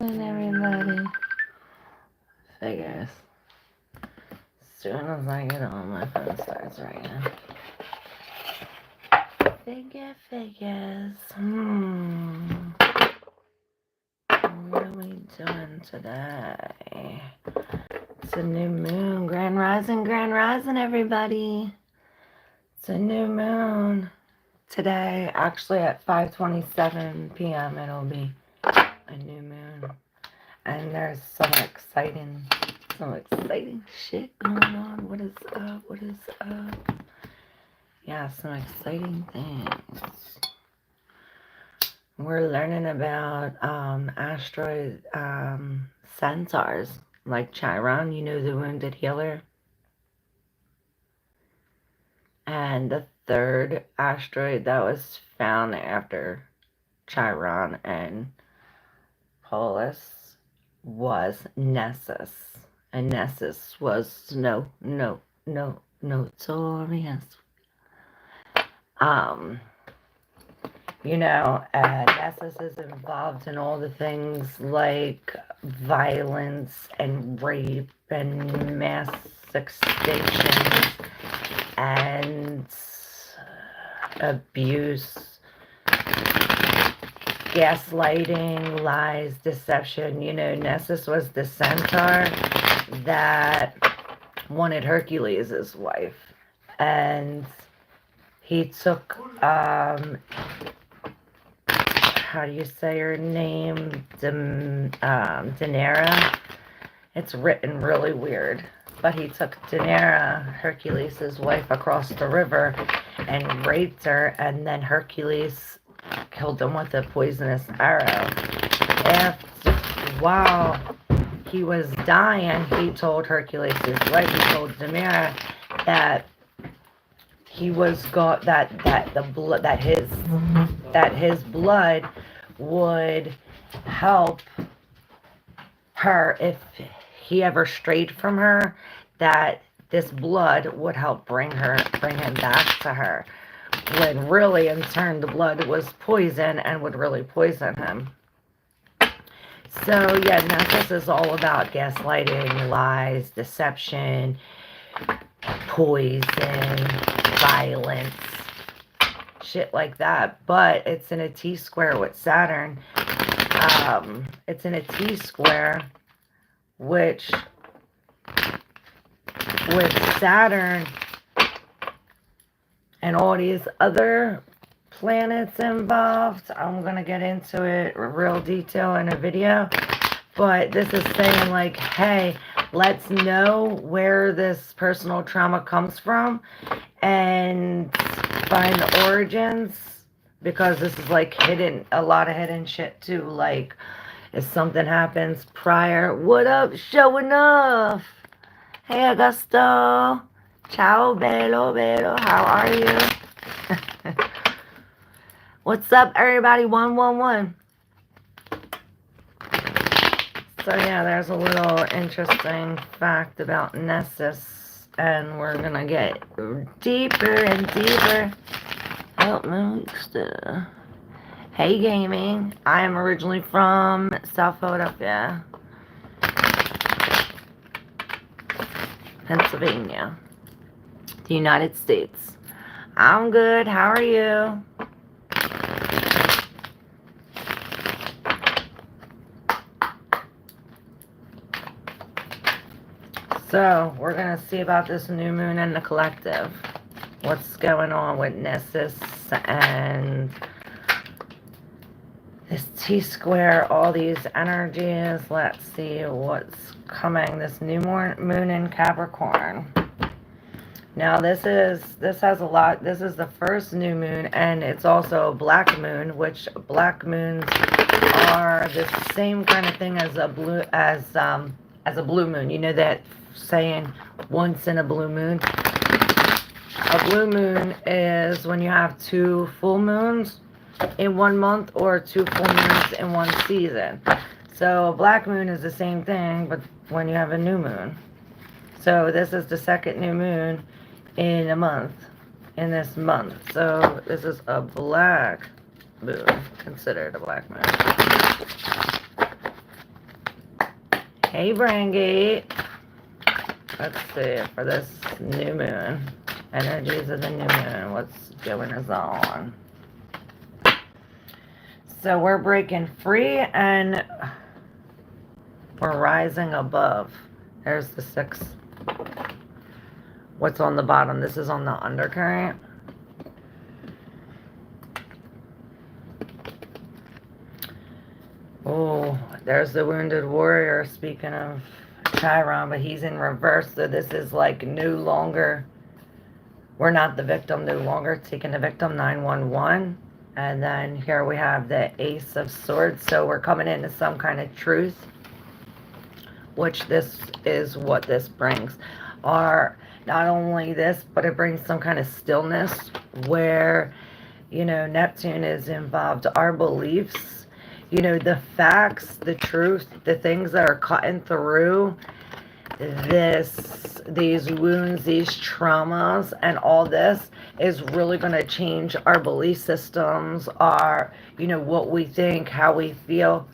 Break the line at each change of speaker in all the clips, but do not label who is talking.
rising, everybody. Figures. As soon as I get on, my phone starts ringing. Figures. What are we doing today? It's a new moon. Grand rising, everybody. It's a new moon. Today, actually at 5:27 p.m. it'll be a new moon. And there's some exciting shit going on. What is up? Yeah, some exciting things. We're learning about asteroid centaurs, like Chiron, you know, the wounded healer. And the third asteroid that was found after Chiron and Polis was Nessus. And Nessus was notorious. You know, Nessus is involved in all the things like violence and rape and mass extinctions and abuse, gaslighting, lies, deception. You know, Nessus was the centaur that wanted Hercules as wife, and he took how do you say her name? Daenerys. It's written really weird. But he took Daenerys, Hercules' wife, across the river and raped her, and then Hercules killed him with a poisonous arrow. While he was dying, he told Hercules' wife, he told Daenerys that he was his blood would help her if he ever strayed from her, that this blood would help bring him back to her, when really in turn the blood was poison and would really poison him. So yeah, Nessus is all about gaslighting, lies, deception, poison, violence, shit like that. But it's in a T-square with Saturn. It's in a T-square, which with Saturn and all these other planets involved, I'm going to get into it in real detail in a video. But this is saying like, hey, let's know where this personal trauma comes from and find the origins, because this is like hidden, a lot of hidden shit too. Like if something happens prior, what up, showing off? Hey Augusto, ciao bello, how are you? What's up everybody, 111. So yeah, there's a little interesting fact about Nessus, and we're gonna get deeper and deeper. Oh, Moonster. Hey gaming, I am originally from South Philadelphia, Pennsylvania, the United States. I'm good, how are you? So, we're going to see about this new moon in the collective. What's going on with Nessus and this T-square, all these energies. Let's see what's coming. This new moon in Capricorn. Now this has a lot. This is the first new moon, and it's also a black moon, which black moons are the same kind of thing as a blue moon. You know that saying, once in a blue moon. A blue moon is when you have 2 full moons in 1 month or 2 full moons in 1 season. So a black moon is the same thing, but when you have a new moon. So this is the second new moon in a month, in this month. So this is a black moon, considered a black moon. Hey, Brangy. Let's see, for this new moon. Energies of the new moon. What's going on? So we're breaking free and we're rising above. There's the 6. What's on the bottom? This is on the undercurrent. Oh, there's the wounded warrior. Speaking of Chiron, but he's in reverse. So this is like no longer, we're not the victim, no longer taking the victim, 911. And then here we have the Ace of Swords. So we're coming into some kind of truth, which this is what this brings. Not only this, but it brings some kind of stillness where, you know, Neptune is involved. Our beliefs, you know, the facts, the truth, the things that are cutting through these wounds, these traumas, and all this is really going to change our belief systems, our, you know, what we think, how we feel,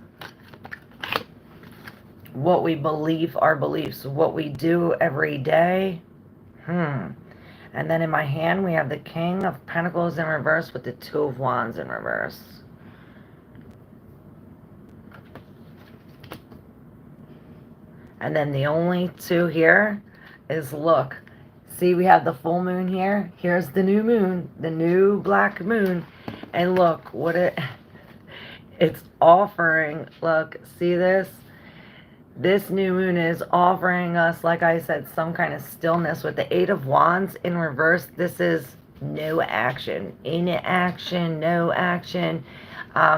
what we believe, our beliefs, what we do every day. And then in my hand, we have the King of Pentacles in reverse with the 2 of Wands in reverse. And then the only 2 here is, look, see, we have the full moon here. Here's the new moon, the new black moon. And look what it's offering. Look, see this? This new moon is offering us, like I said, some kind of stillness with the 8 of Wands in reverse. This is no action, inaction, no action.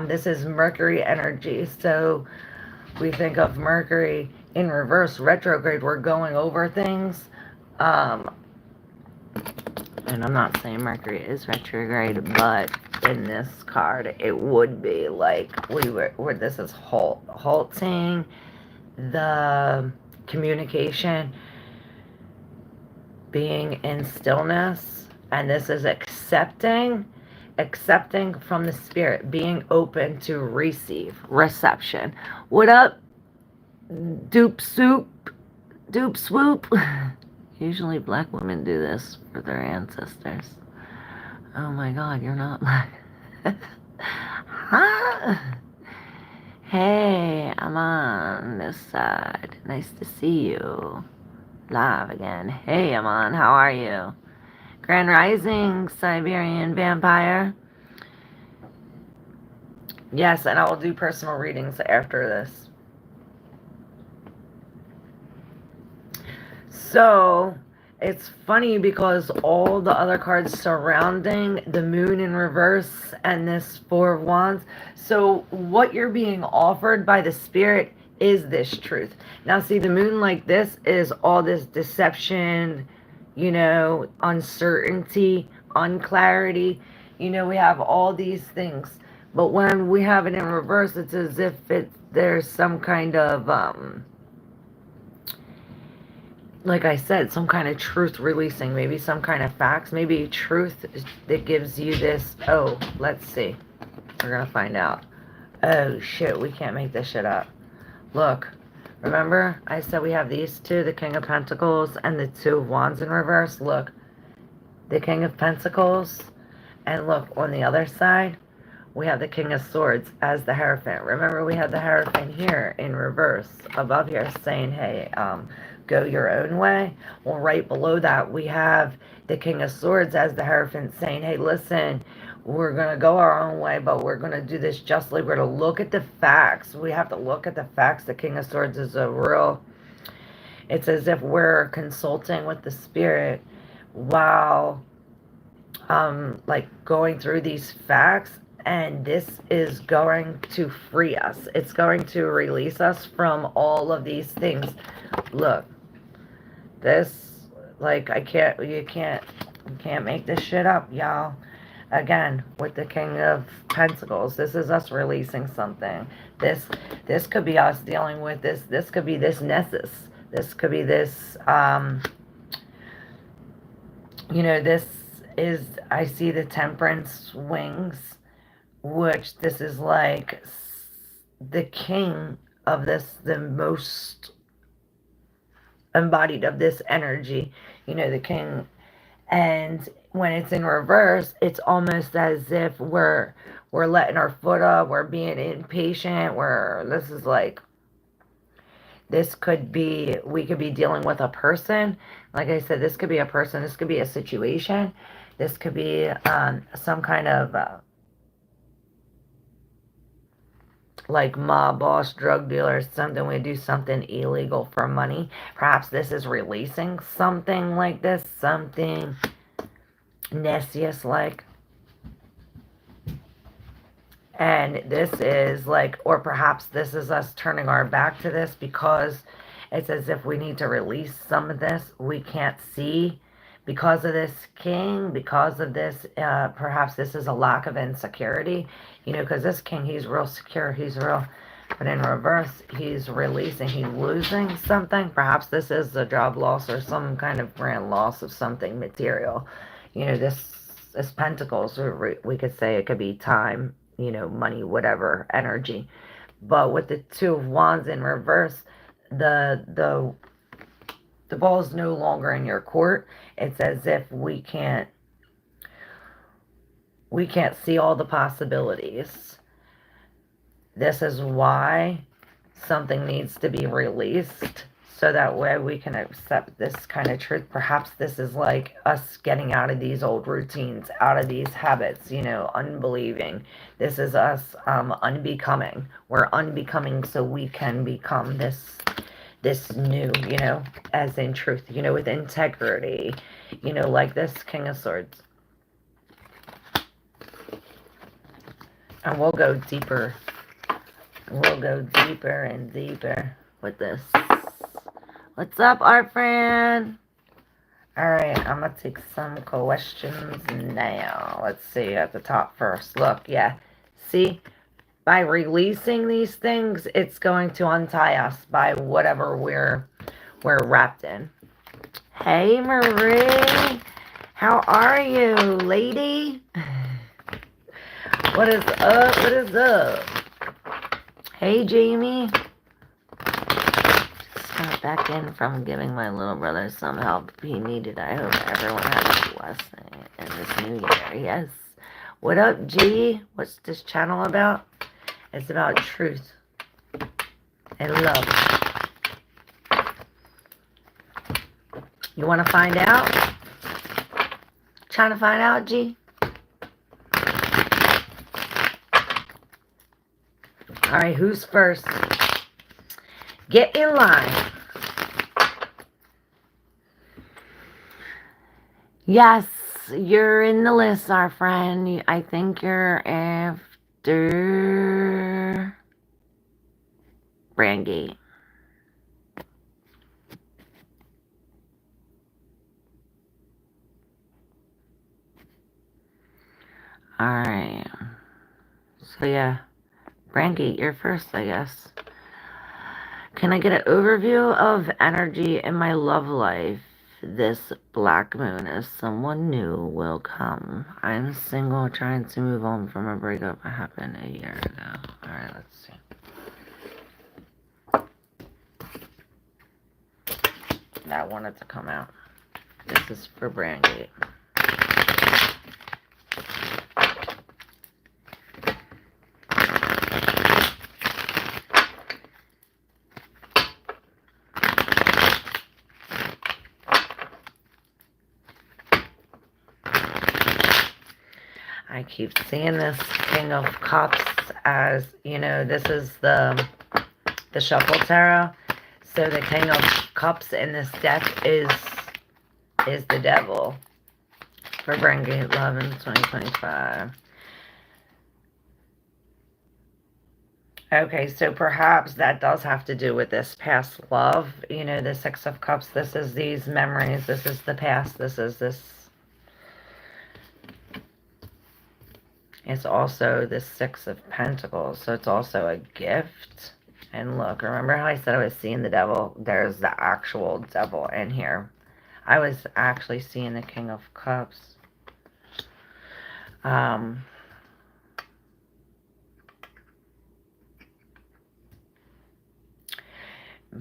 This is Mercury energy. So we think of Mercury in reverse, retrograde. We're going over things. And I'm not saying Mercury is retrograde, but in this card, it would be like where this is halting the communication, being in stillness, and this is accepting from the spirit, being open to receive, reception. What up, dupe swoop? Usually black women do this for their ancestors. Oh my god, you're not black. Huh? Hey, I'm on this side. Nice to see you. Live again. Hey, Amon, how are you? Grand Rising, Siberian Vampire. Yes, and I will do personal readings after this. So, it's funny because all the other cards surrounding the moon in reverse and this 4 of Wands. So what you're being offered by the spirit is this truth. Now see, the moon like this is all this deception, you know, uncertainty, unclarity. You know, we have all these things. But when we have it in reverse, it's as if there's some kind of like I said, some kind of truth releasing, maybe some kind of facts, maybe truth that gives you this. Oh, let's see. We're going to find out. Oh, shit, we can't make this shit up. Look, remember I said we have these 2, the King of Pentacles and the 2 of Wands in reverse? Look, the King of Pentacles, and look, on the other side, we have the King of Swords as the Hierophant. Remember, we had the Hierophant here in reverse, above here, saying, hey, go your own way. Well, right below that, we have the King of Swords as the Hierophant saying, hey, listen, we're going to go our own way, but we're going to do this justly. We're going to look at the facts. We have to look at the facts. The King of Swords is it's as if we're consulting with the spirit while, like, going through these facts. And this is going to free us. It's going to release us from all of these things. Look. This, like, you can't make this shit up, y'all. Again, with the King of Pentacles, this is us releasing something. This could be us dealing with this. This could be this Nessus. This could be this, you know, this is, I see the Temperance wings, which this is like the king of this, the most embodied of this energy, you know, the king. And when it's in reverse, it's almost as if we're letting our foot up, we're being impatient, this is like, this could be, we could be dealing with a person. Like I said, this could be a person, this could be a situation, this could be some kind of like mob boss, drug dealer, something. We do something illegal for money. Perhaps this is releasing something like this, something Nesius like. And this is like, or perhaps this is us turning our back to this because it's as if we need to release some of this. We can't see because of this king, because of this, perhaps this is a lack of insecurity, you know, because this king, he's real secure, he's real, but in reverse, he's releasing, he's losing something. Perhaps this is a job loss or some kind of grand loss of something material. You know, this pentacles, we could say it could be time, you know, money, whatever, energy. But with the two of wands in reverse, the ball is no longer in your court. It's as if we can't see all the possibilities. This is why something needs to be released, so that way we can accept this kind of truth. Perhaps this is like us getting out of these old routines, out of these habits, you know, unbelieving. This is us unbecoming. We're unbecoming so we can become this new, you know, as in truth, you know, with integrity, you know, like this King of Swords. And we'll go deeper. We'll go deeper and deeper with this. What's up, art friend? Alright, I'm going to take some questions now. Let's see at the top first. Look, yeah. See? By releasing these things, it's going to untie us by whatever we're wrapped in. Hey, Marie. How are you, lady? What is up? What is up? Hey, Jamie. Just got back in from giving my little brother some help he needed. I hope everyone has a blessing in this new year. Yes. What up, G? What's this channel about? It's about truth and love. You want to find out? Trying to find out, G? Alright, who's first? Get in line. Yes, you're in the list, our friend. I think you're after Brandgate. Alright. So yeah. Brandgate, you're first, I guess. Can I get an overview of energy in my love life? This black moon as someone new will come. I'm single, trying to move on from a breakup that happened a year ago. Alright, let's see. That wanted to come out. This is for Brandgate. I keep seeing this King of Cups as, you know, this is the Shuffle Tarot. So the King of Cups in this deck is the devil for Brandgate Love in 2025. Okay, so perhaps that does have to do with this past love. You know, the Six of Cups, this is these memories, this is the past, this is this. It's also the Six of Pentacles, so it's also a gift. And look, remember how I said I was seeing the devil? There's the actual devil in here. I was actually seeing the King of Cups.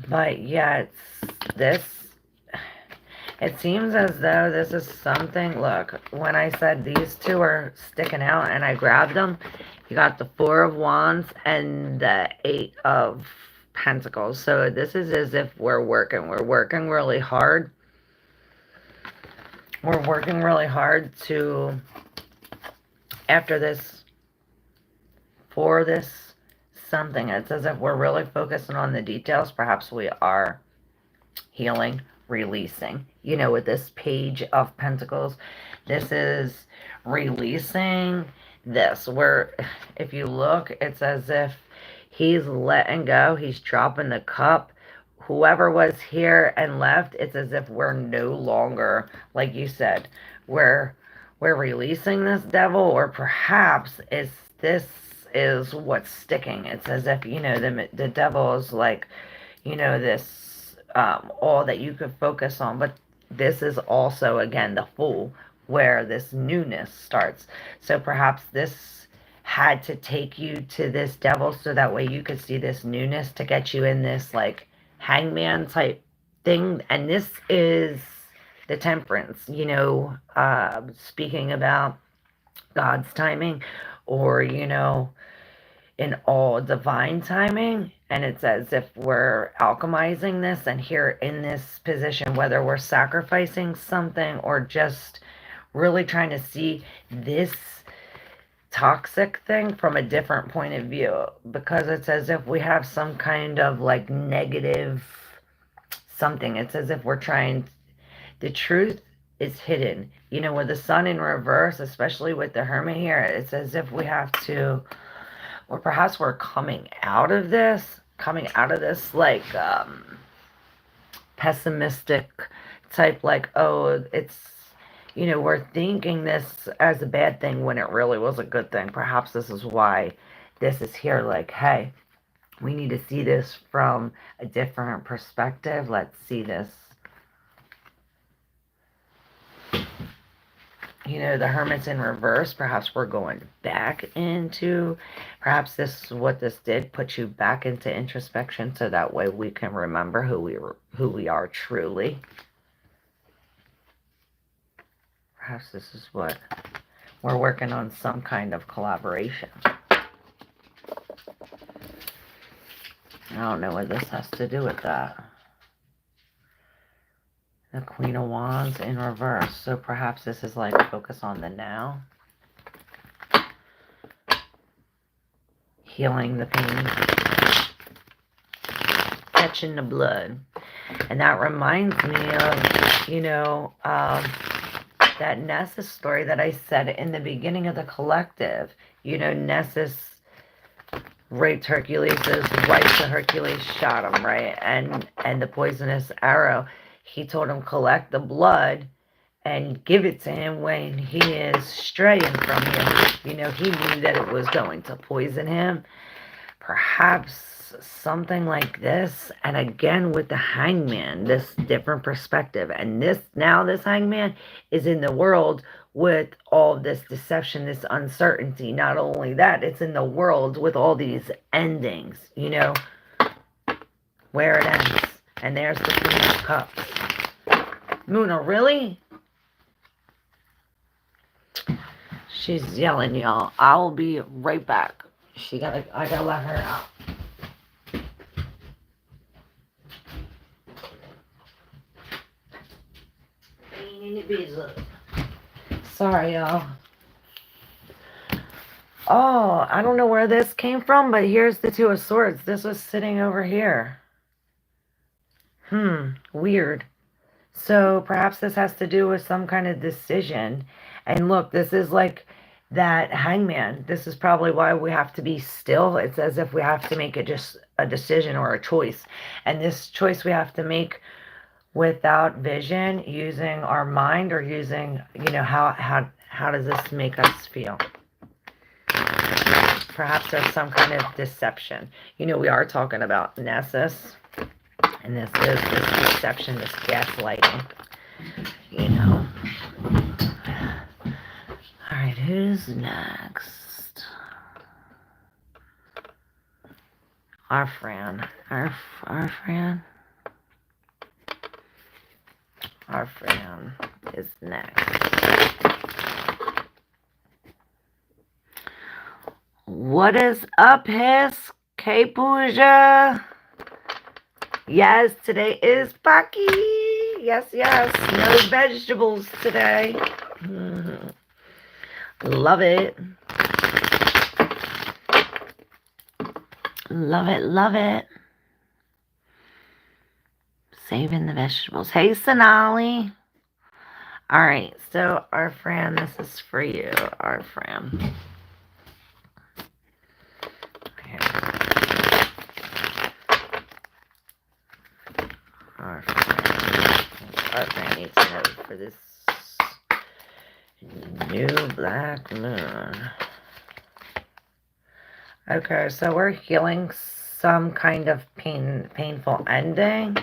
But yeah, it's this It seems as though this is something, look, when I said these two are sticking out and I grabbed them, you got the Four of Wands and the Eight of Pentacles. So this is as if we're working really hard. We're working really hard to, after this, for this something. It's as if we're really focusing on the details. Perhaps we are healing, releasing. You know, with this Page of Pentacles, this is releasing this. Where, if you look, it's as if he's letting go. He's dropping the cup. Whoever was here and left, it's as if we're no longer, like you said, we're releasing this devil, or perhaps this is what's sticking. It's as if, you know, the devil is like, you know, this all that you could focus on, but this is also, again, the Fool, where this newness starts. So perhaps this had to take you to this devil so that way you could see this newness to get you in this like Hangman type thing. And this is the Temperance, you know, speaking about God's timing, or, you know, in all divine timing. And it's as if we're alchemizing this, and here in this position, whether we're sacrificing something or just really trying to see this toxic thing from a different point of view, because it's as if we have some kind of like negative something. It's as if we're trying, the truth is hidden, you know, with the Sun in reverse, especially with the Hermit here. It's as if we have to, or perhaps we're coming out of this like pessimistic type, like, oh, it's, you know, we're thinking this as a bad thing when it really was a good thing. Perhaps this is why this is here, like, hey, we need to see this from a different perspective. Let's see this. You know, the Hermit's in reverse. Perhaps we're going back into, perhaps this is what this did, put you back into introspection, so that way we can remember who we are truly. Perhaps this is what we're working on, some kind of collaboration. I don't know what this has to do with that. The Queen of Wands in reverse. So perhaps this is like focus on the now. Healing the pain. Catching the blood. And that reminds me of, you know, that Nessus story that I said in the beginning of the collective. You know, Nessus raped Hercules' wife, so Hercules shot him, right? And the poisonous arrow, he told him collect the blood and give it to him when he is straying from him. You know, he knew that it was going to poison him. Perhaps something like this. And again, with the Hangman, this different perspective. And this, now this Hangman is in the world with all this deception, this uncertainty. Not only that, it's in the world with all these endings, you know, where it ends. And there's the Queen of Cups. Muna, really? She's yelling, y'all. I'll be right back. I gotta let her out. Sorry, y'all. Oh, I don't know where this came from, but here's the Two of Swords. This was sitting over here. Weird. So perhaps this has to do with some kind of decision. And look, this is like that Hangman. This is probably why we have to be still. It's as if we have to make it just a decision or a choice. And this choice we have to make without vision, using our mind, or using, you know, how does this make us feel? Perhaps there's some kind of deception. You know, we are talking about Nessus. And this is this deception, this gaslighting, you know. All right, who's next? Our Fran. Our Fran. our friend is next. What is up, his K-Pooja? Yes, today is Paki. Yes, yes. No vegetables today. Love it. Love it, love it. Saving the vegetables. Hey, Sonali. Alright, so our friend, this is for you, our friend. Our friend needs to know for this new black moon. Okay, so we're healing some kind of painful ending.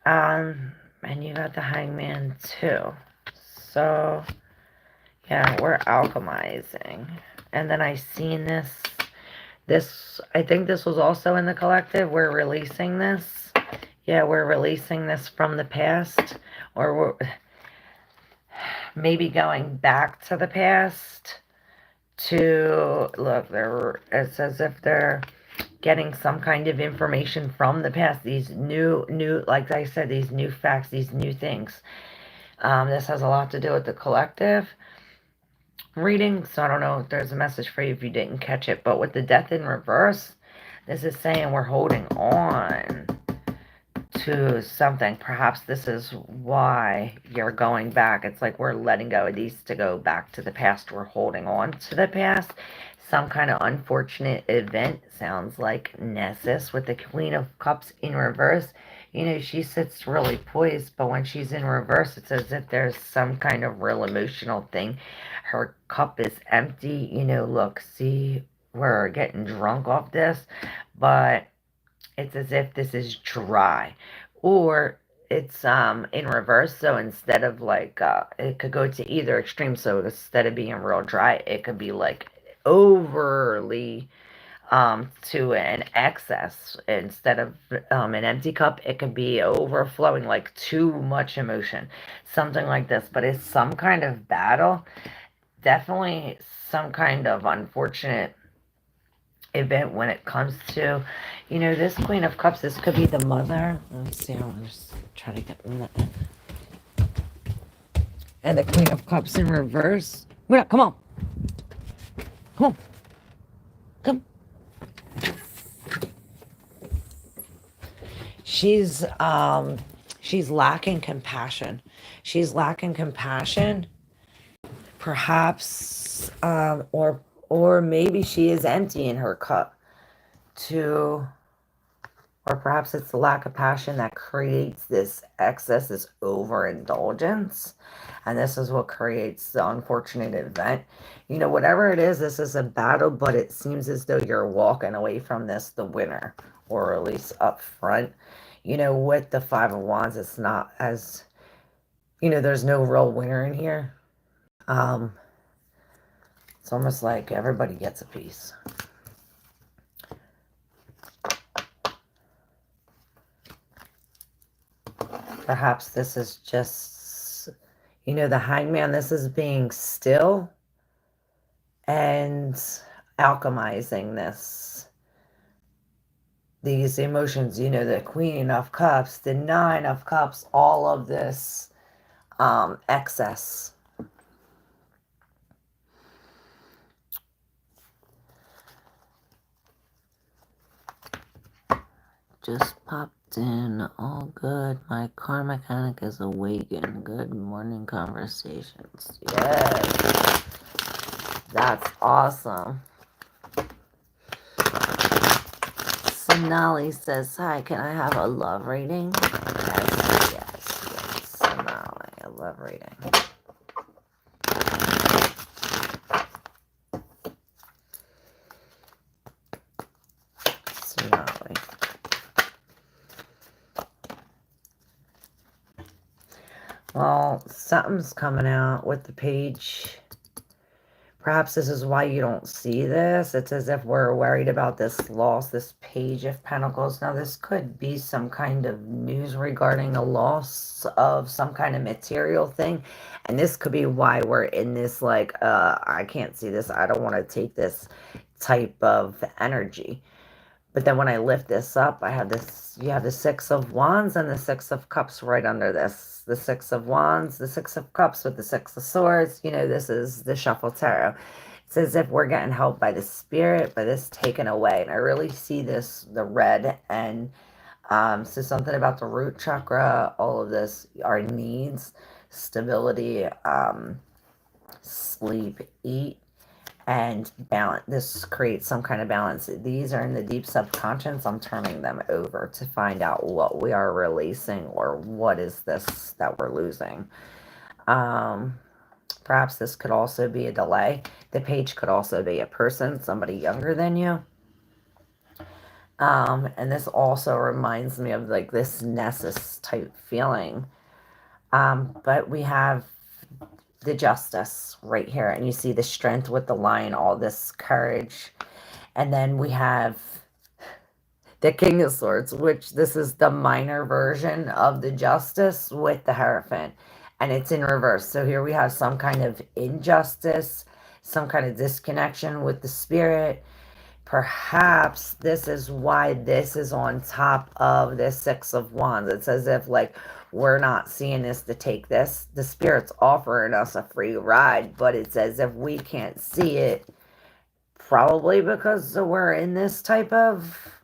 And you got the Hangman too. So, yeah, we're alchemizing. And then I seen this, I think this was also in the collective. We're releasing this. Yeah, we're releasing this from the past. Or we're maybe going back to the past to, look, it's as if they're getting some kind of information from the past. These new, like I said, these new facts, these new things. This has a lot to do with the collective reading, so I don't know if there's a message for you if you didn't catch it, but with the death in reverse, this is saying we're holding on to something. Perhaps this is why you're going back. It's like we're letting go of these to go back to the past. We're holding on to the past. Some kind of unfortunate event. Sounds like Nessus with the Queen of Cups in reverse. You know, she sits really poised, but when she's in reverse, it's as if there's some kind of real emotional thing. Her cup is empty. You know, look, see, we're getting drunk off this, but it's as if this is dry. Or it's in reverse, so instead of like, it could go to either extreme, so instead of being real dry, it could be like overly to an excess. Instead of an empty cup, it could be overflowing, like too much emotion, something like this. But it's some kind of battle, definitely some kind of unfortunate event when it comes to, you know, this Queen of Cups. This could be the mother. Let's see, I'll just try to get that. And the Queen of Cups in reverse. Wait, come on. Come on. Come. She's lacking compassion. She's lacking compassion. Perhaps, or maybe she is empty in her cup to, or perhaps it's the lack of passion that creates this excess, this overindulgence. And this is what creates the unfortunate event. You know, whatever it is, this is a battle, but it seems as though you're walking away from this the winner, or at least up front. You know, with the Five of Wands, it's not as, you know, there's no real winner in here. It's almost like everybody gets a piece. Perhaps this is just, you know, the Hangman, this is being still and alchemizing these emotions, you know, the Queen of Cups, the Nine of Cups, all of this excess. Just popped in. All good. My car mechanic is awakened. Good morning conversations. Yes. That's awesome. Sonali says, hi, can I have a love reading? Yes. Sonali, a love reading. Sonali. Well, something's coming out with the page. Perhaps this is why you don't see this. It's as if we're worried about this loss, this Page of Pentacles. Now, this could be some kind of news regarding a loss of some kind of material thing. And this could be why we're in this, like, I can't see this. I don't want to take this type of energy. But then when I lift this up, I have this, you have the Six of Wands and the Six of Cups right under this. The Six of Wands, the Six of Cups with the Six of Swords. You know, this is the Shuffle Tarot. It's as if we're getting helped by the Spirit, by this taken away. And I really see this, the red, and so something about the root chakra, all of this, our needs, stability, sleep, eat, and balance. This creates some kind of balance. These are in the deep subconscious. I'm turning them over to find out what we are releasing, or what is this that we're losing. Perhaps this could also be a delay. The Page could also be a person, somebody younger than you. And this also reminds me of like this Nessus type feeling. But we have the Justice right here, and you see the Strength with the Lion, all this courage. And then we have the King of Swords, which this is the minor version of the Justice with the Hierophant, and it's in reverse. So here we have some kind of injustice, some kind of disconnection with the Spirit. Perhaps this is why this is on top of the Six of Wands. It's as if like we're not seeing this to take this. The Spirit's offering us a free ride, but it's as if we can't see it. Probably because we're in this type of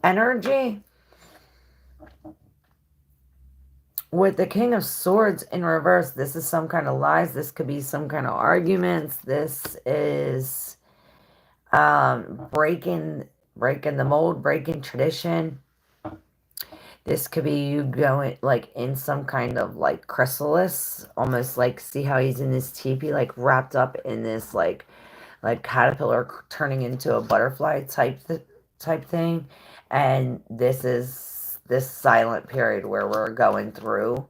energy. With the King of Swords in reverse, this is some kind of lies. This could be some kind of arguments. This is breaking the mold, breaking tradition. This could be you going like in some kind of like chrysalis, almost like, see how he's in this teepee, like wrapped up in this like caterpillar turning into a butterfly type thing. And this is this silent period where we're going through,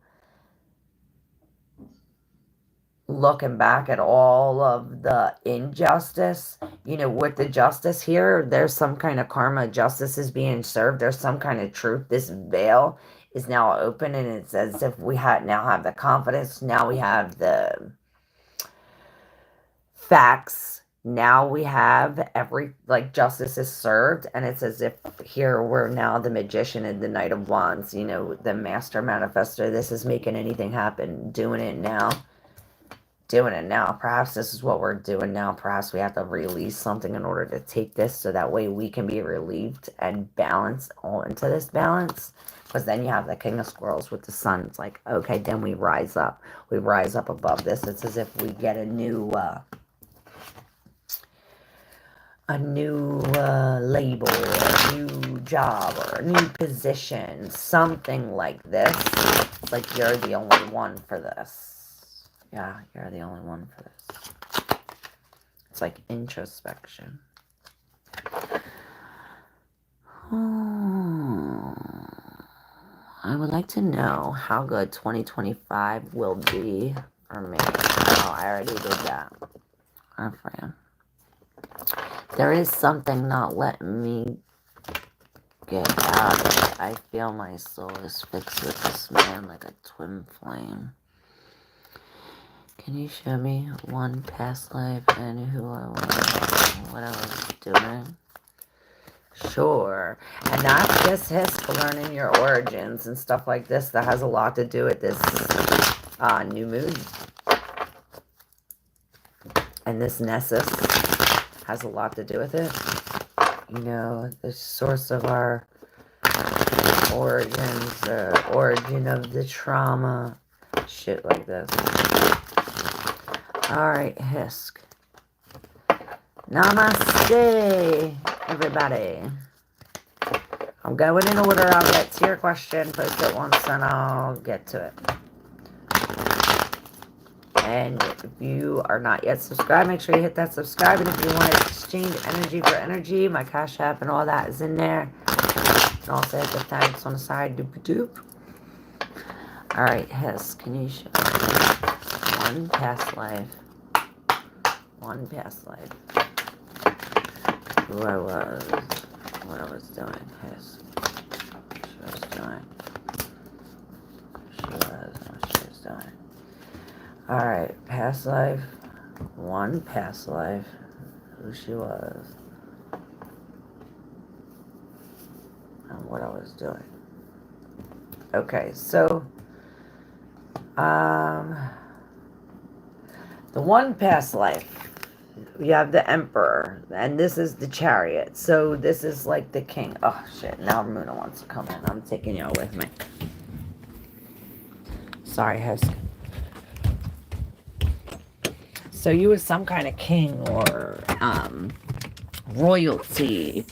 looking back at all of the injustice. You know, with the Justice here, there's some kind of karma. Justice is being served. There's some kind of truth. This veil is now open, and it's as if we now have the confidence. Now we have the facts. Now we have like justice is served, and it's as if here we're now the Magician and the Knight of Wands, you know, the Master Manifestor. This is making anything happen, doing it now. Perhaps this is what we're doing now. Perhaps we have to release something in order to take this, so that way we can be relieved and balance all into this balance. Because then you have the King of Squirrels with the Sun. It's like, okay, then we rise up. We rise up above this. It's as if we get a new label, or a new job, or a new position, something like this. It's like you're the only one for this. Yeah, you're the only one for this. It's like introspection. I would like to know how good 2025 will be for me. Oh, I already did that. I'm friend. There is something not letting me get out of it. I feel my soul is fixed with this man like a twin flame. Can you show me one past life and who I was, what I was doing? Sure. And that's just his learning your origins and stuff like this. That has a lot to do with this new moon. And this Nessus has a lot to do with it. You know, the source of our origins, the origin of the trauma, shit like this. Alright, Hisk. Namaste, everybody. I'm going in order. I'll get to your question, post it once, and I'll get to it. And if you are not yet subscribed, make sure you hit that subscribe. And if you want to exchange energy for energy, my Cash App and all that is in there. And also hit the thanks on the side. Doop doop. Alright, Hisk, can you show me one past life One past life. Who I was. What I was doing. His. She was doing. She was. What she was doing. Alright. Past life. One past life. Who she was. And what I was doing. Okay, so the one past life, you have the Emperor, and this is the Chariot. So this is like the king. Oh shit! Now Muna wants to come in. I'm taking y'all with me. Sorry, Husk. So you were some kind of king or royalty.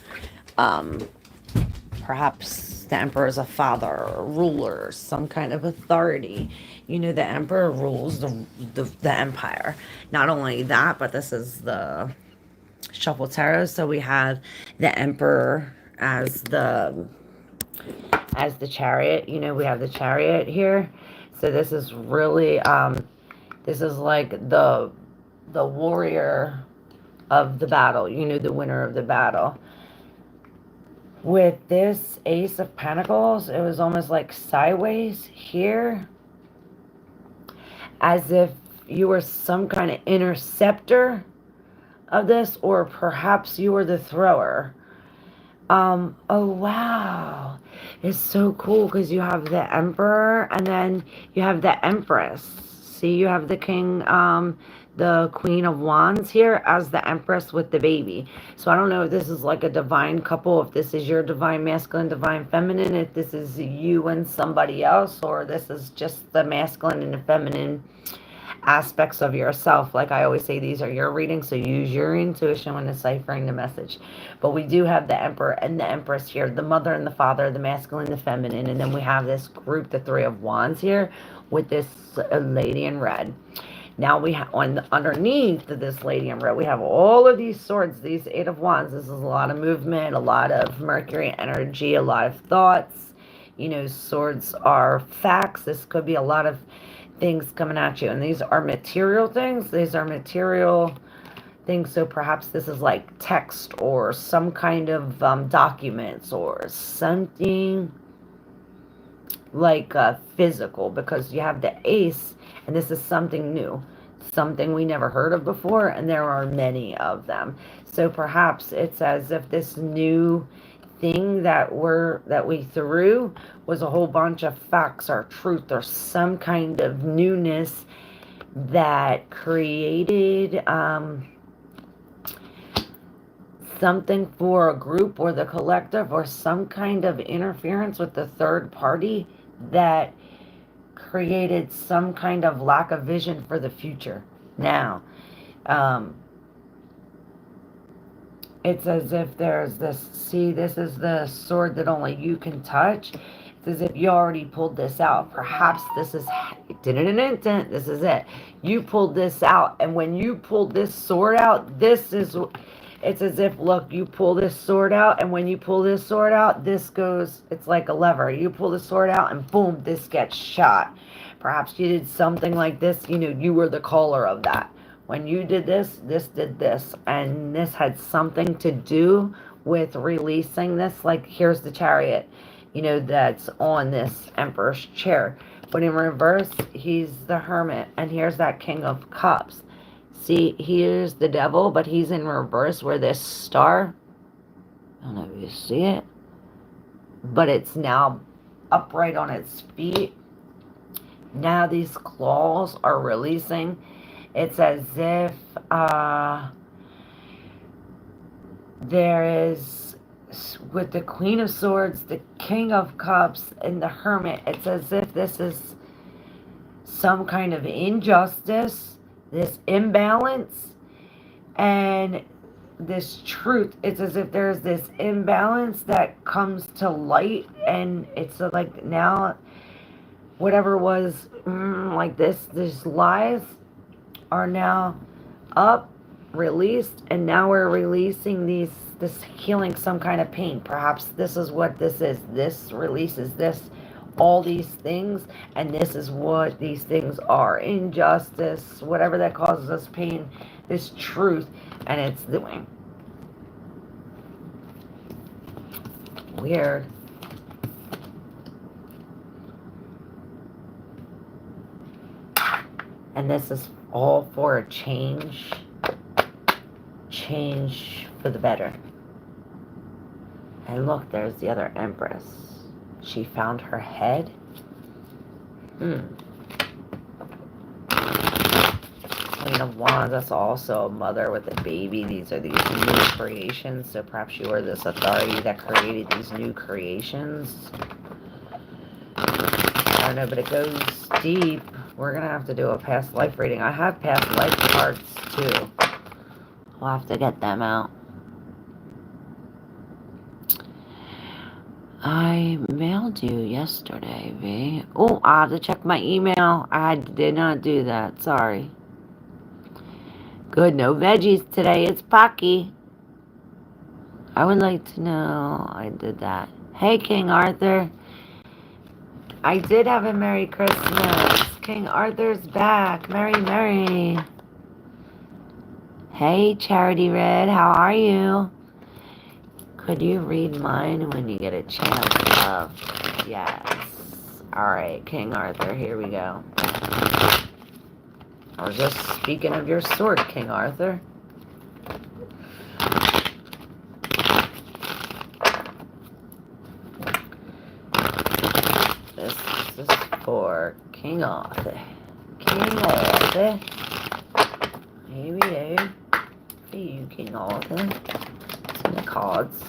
Perhaps the emperor is a father, a ruler, some kind of authority. You know, the emperor rules the empire. Not only that, but this is the shuffle tarot. So we have the emperor as the chariot. You know, we have the chariot here. So this is really this is like the warrior of the battle. You know, the winner of the battle. With this Ace of Pentacles, it was almost like sideways here. As if you were some kind of interceptor of this, or perhaps you were the thrower. Oh wow. It's so cool because you have the Emperor and then you have the Empress. See, you have the King, the Queen of Wands here as the Empress with the baby. So I don't know if this is like a divine couple, if this is your divine masculine, divine feminine, if this is you and somebody else, or this is just the masculine and the feminine aspects of yourself. Like I always say, these are your readings, so use your intuition when deciphering the message. But we do have the Emperor and the Empress here, the mother and the father, the masculine, the feminine, and then we have this group, the Three of Wands here, with this lady in red. Now we have underneath this lady in red, we have all of these swords, these Eight of Wands. This is a lot of movement, a lot of Mercury energy, a lot of thoughts. You know, swords are facts. This could be a lot of things coming at you, and these are material things. These are material things. So perhaps this is like text or some kind of documents or something like physical, because you have the Ace, and this is something new, something we never heard of before, and there are many of them. So perhaps it's as if this new thing that we threw was a whole bunch of facts or truth or some kind of newness that created something for a group or the collective, or some kind of interference with the third party that created some kind of lack of vision for the future. Now, it's as if there's this, see, this is the sword that only you can touch. It's as if you already pulled this out. Perhaps this is, this is it. You pulled this out, and when you pulled this sword out, this is, it's as if, look, you pull this sword out, and when you pull this sword out, this goes, it's like a lever. You pull the sword out, and boom, this gets shot. Perhaps you did something like this, you know, you were the caller of that. When you did this, this did this, and this had something to do with releasing this. Like, here's the Chariot, you know, that's on this Emperor's chair. But in reverse, he's the Hermit, and here's that King of Cups. See, here's the Devil, but he's in reverse where this star, I don't know if you see it, but it's now upright on its feet. Now these claws are releasing. It's as if there is, with the Queen of Swords, the King of Cups, and the Hermit, it's as if this is some kind of injustice, this imbalance, and this truth. It's as if there's this imbalance that comes to light, and it's like now whatever was like this, these lies are now up, released, and now we're releasing this healing some kind of pain. Perhaps this is what this is. This releases this, all these things, and this is what these things are. Injustice, whatever that causes us pain, this truth, and it's doing. Weird. And this is all for a change. Change for the better. And look, there's the other Empress. She found her head. Queen of Wands, that's also a mother with a baby. These are these new creations. So perhaps you are this authority that created these new creations. I don't know, but it goes deep. We're going to have to do a past life reading. I have past life cards too. We'll have to get them out. I mailed you yesterday, V. Oh, I have to check my email. I did not do that. Sorry. Good, no veggies today. It's Pocky. I would like to know. I did that. Hey, King Arthur. I did have a Merry Christmas. King Arthur's back. Merry. Hey, Charity Red. How are you? Could you read mine when you get a chance? Yes. Alright, King Arthur, here we go. I was just speaking of your sword, King Arthur. This is for King Arthur. King Arthur. Here we go. For you, King Arthur. The cards.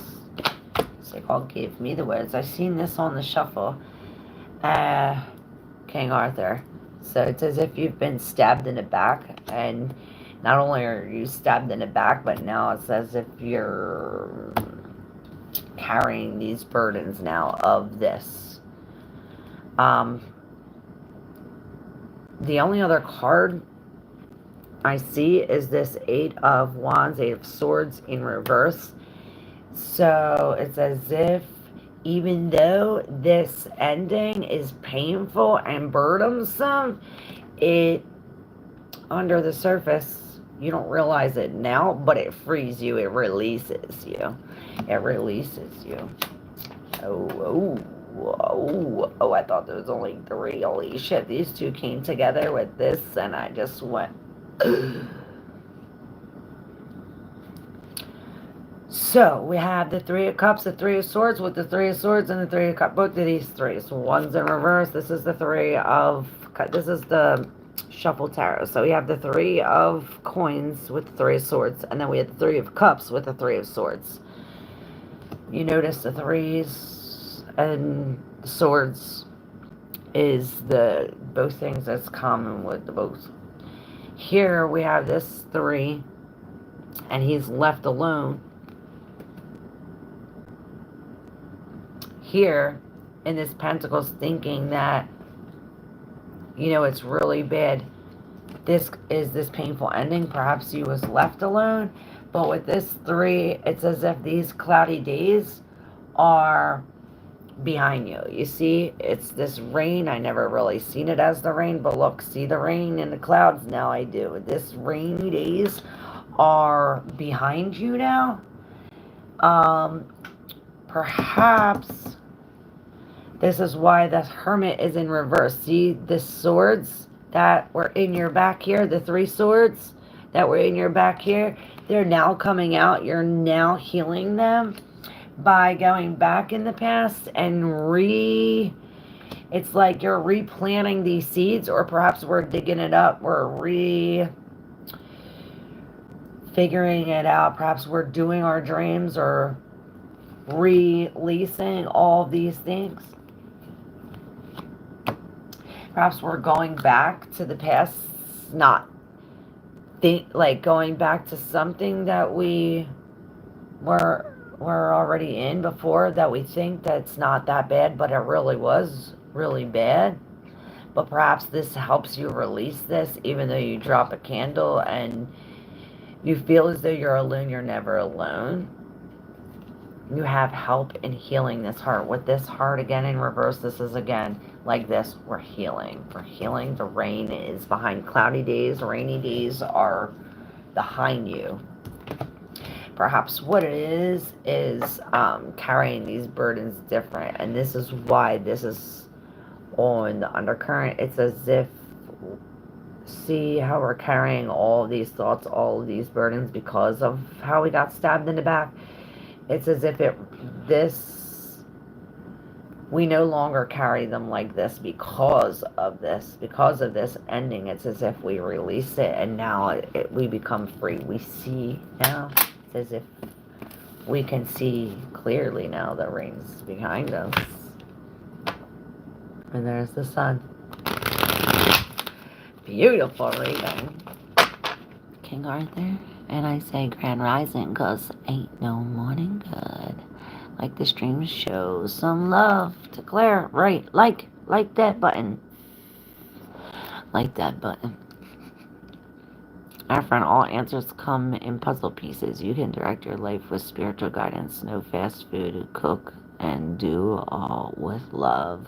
So I'll give me the words. I've seen this on the shuffle. King Arthur. So it's as if you've been stabbed in the back, and not only are you stabbed in the back, but now it's as if you're carrying these burdens now of this. The only other card I see is this 8 of Wands, 8 of Swords in reverse. So it's as if even though this ending is painful and burdensome, it, under the surface, you don't realize it now, but it frees you, it releases you. It releases you. Oh, I thought there was only 3. Holy shit, these 2 came together with this, and I just went... So, we have the 3 of Cups, the 3 of Swords, with the 3 of Swords and the 3 of Cups, both of these 3. So, one's in reverse. This is the 3 of... This is the Shuffle Tarot. So, we have the 3 of Coins with the 3 of Swords, and then we have the 3 of Cups with the 3 of Swords. You notice the 3s and Swords is the both things that's common with the both. Here, we have this 3, and he's left alone. Here in this Pentacles, thinking that, you know, it's really bad. This is this painful ending. Perhaps he was left alone. But with this 3, it's as if these cloudy days are behind you. You see, it's this rain. I never really seen it as the rain, but look, see the rain in the clouds? Now I do. This rainy days are behind you now. Perhaps this is why the Hermit is in reverse. See the swords that were in your back here, the 3 swords that were in your back here, they're now coming out. You're now healing them by going back in the past and it's like you're replanting these seeds, or perhaps we're digging it up, we're figuring it out. Perhaps we're doing our dreams or releasing all of these things. Perhaps we're going back to the past, not like going back to something that we were already in before, that we think that's not that bad, but it really was really bad. But perhaps this helps you release this, even though you drop a candle and you feel as though you're alone. You're never alone. You have help in healing this heart. With this heart again in reverse, this is again like this. We're healing. We're healing. The rain is behind cloudy days. Rainy days are behind you. Perhaps what it is carrying these burdens different. And this is why this is on the undercurrent. It's as if, see how we're carrying all these thoughts, all of these burdens because of how we got stabbed in the back. It's as if we no longer carry them like this because of this ending. It's as if we release it, and now we become free. We see now. It's as if we can see clearly now the rain's behind us. And there's the sun. Beautiful reading. King Arthur. And I say Grand Rising because ain't no morning good. Like the stream shows some love to Claire. Right. Like that button. Like that button. Our friend, all answers come in puzzle pieces. You can direct your life with spiritual guidance. No fast food. Cook and do all with love.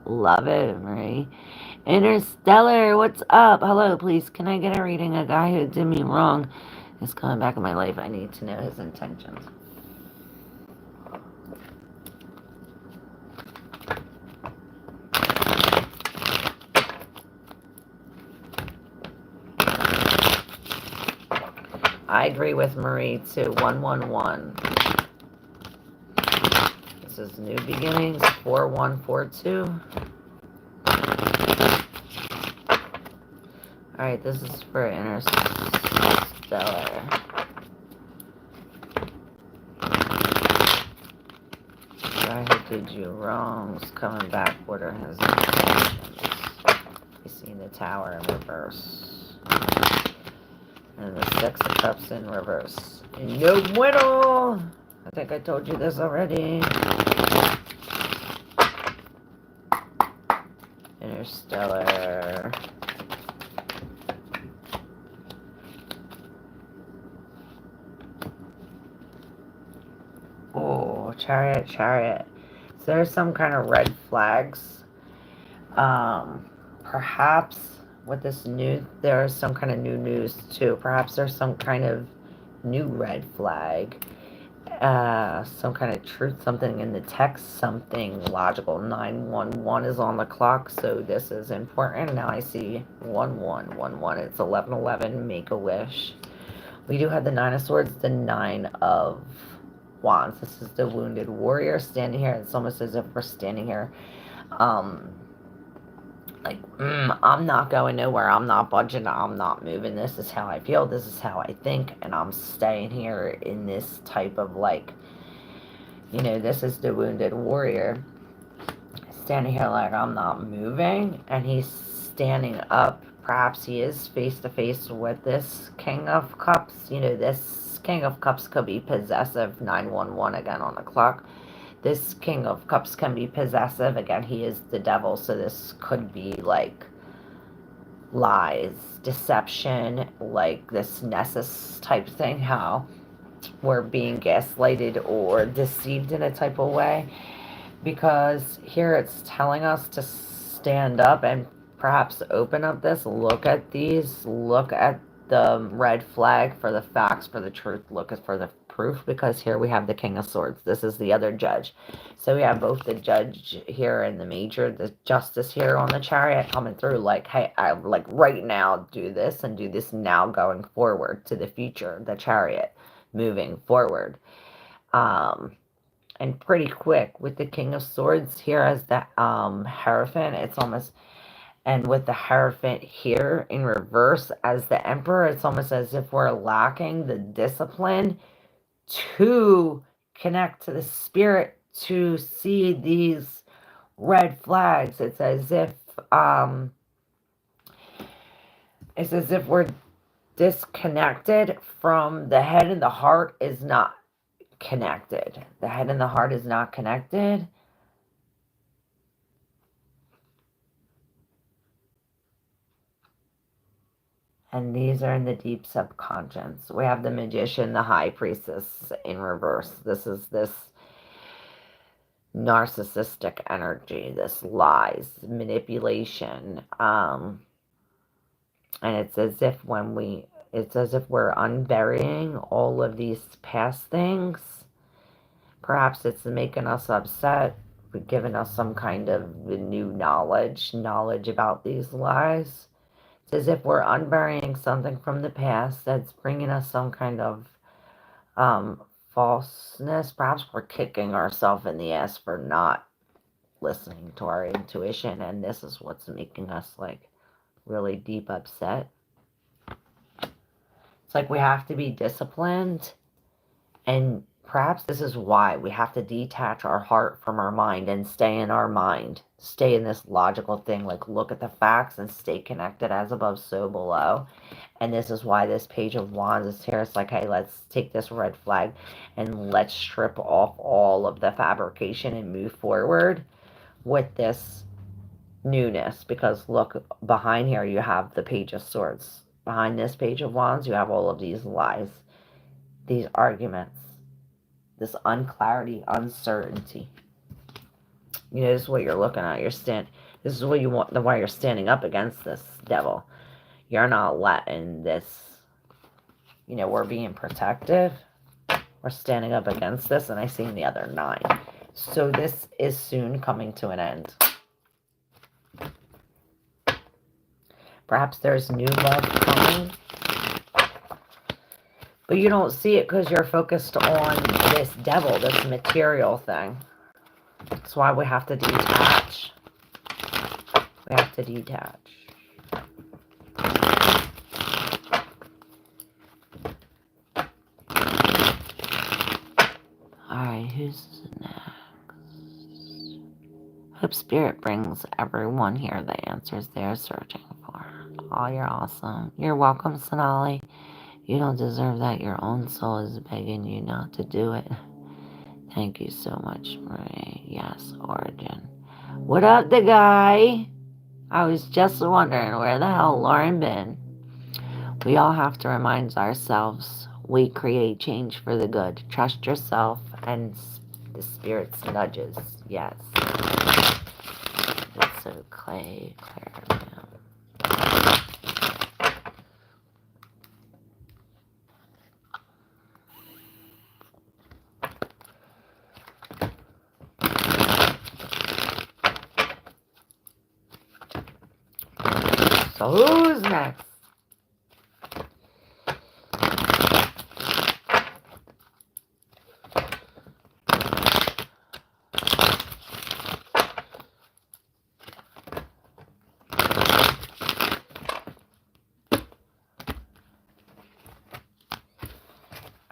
Love it, Marie. Interstellar, what's up? Hello, please. Can I get a reading? A guy who did me wrong is coming back in my life. I need to know his intentions. I agree with Marie too. 111. This is New Beginnings. 4142. Alright, this is for Interstellar. Guy who did you wrong is coming back. What are his intentions? You see the Tower in reverse. And the Six of Cups in reverse. No bueno! I think I told you this already. Interstellar. Oh, Chariot. So there's some kind of red flags. Perhaps with this new, there's some kind of new news too. Perhaps there's some kind of new red flag. Some kind of truth, something in the text, something logical. 911 is on the clock, so this is important. Now I see 1111. It's 1111. Make a wish. We do have the Nine of Swords, the Nine of Wands. This is the wounded warrior standing here. It's almost as if we're standing here, I'm not going nowhere. I'm not budging. I'm not moving. This is how I feel. This is how I think, and I'm staying here in this type of this is the wounded warrior standing here like I'm not moving, and he's standing up. Perhaps he is face to face with this King of Cups. This King of Cups could be possessive. 911 again on the clock. This King of Cups can be possessive. Again, he is the devil, so this could be like lies, deception, like this Nessus type thing, how we're being gaslighted or deceived in a type of way. Because here it's telling us to stand up and perhaps open up this, look at these, look at the red flag for the facts, for the truth, look for the proof, because here we have the King of Swords. This is the other judge. So we have both the judge here and the major, the justice here on the Chariot coming through like, hey, I like right now do this and do this now going forward to the future, the Chariot moving forward. And pretty quick with the King of Swords here as the Hierophant. It's almost, and with the Hierophant here in reverse as the Emperor, it's almost as if we're lacking the discipline to connect to the spirit to see these red flags. It's as if we're disconnected from the head, and the heart is not connected. The head and the heart is not connected. And these are in the deep subconscious. We have the Magician, the High Priestess in reverse. This is this narcissistic energy, this lies, manipulation. And it's as if when It's as if we're unburying all of these past things. Perhaps it's making us upset, giving us some kind of new knowledge about these lies. It's as if we're unburying something from the past that's bringing us some kind of falseness. Perhaps we're kicking ourselves in the ass for not listening to our intuition, and this is what's making us like really deep upset. It's like we have to be disciplined, and perhaps this is why we have to detach our heart from our mind and stay in our mind, stay in this logical thing, like look at the facts and stay connected as above so below. And this is why this Page of Wands is here. It's like, hey, let's take this red flag and let's strip off all of the fabrication and move forward with this newness. Because look, behind here you have the Page of Swords. Behind this Page of Wands, you have all of these lies, these arguments, this unclarity, uncertainty. You know, this is what you're looking at. This is what you want, why you're standing up against this devil. You're not letting this, you know, we're being protective. We're standing up against this, and I see the other 9. So this is soon coming to an end. Perhaps there's new love coming, but you don't see it because you're focused on this devil, this material thing. That's why we have to detach. We have to detach. Alright, who's next? Hope Spirit brings everyone here the answers they're searching for. Oh, you're awesome. You're welcome, Sonali. You don't deserve that. Your own soul is begging you not to do it. Thank you so much, Marie. Yes, Origin. What up, the guy? I was just wondering where the hell Lauren been. We all have to remind ourselves we create change for the good. Trust yourself and the spirit's nudges. Yes. It's so ClairV. So who's next?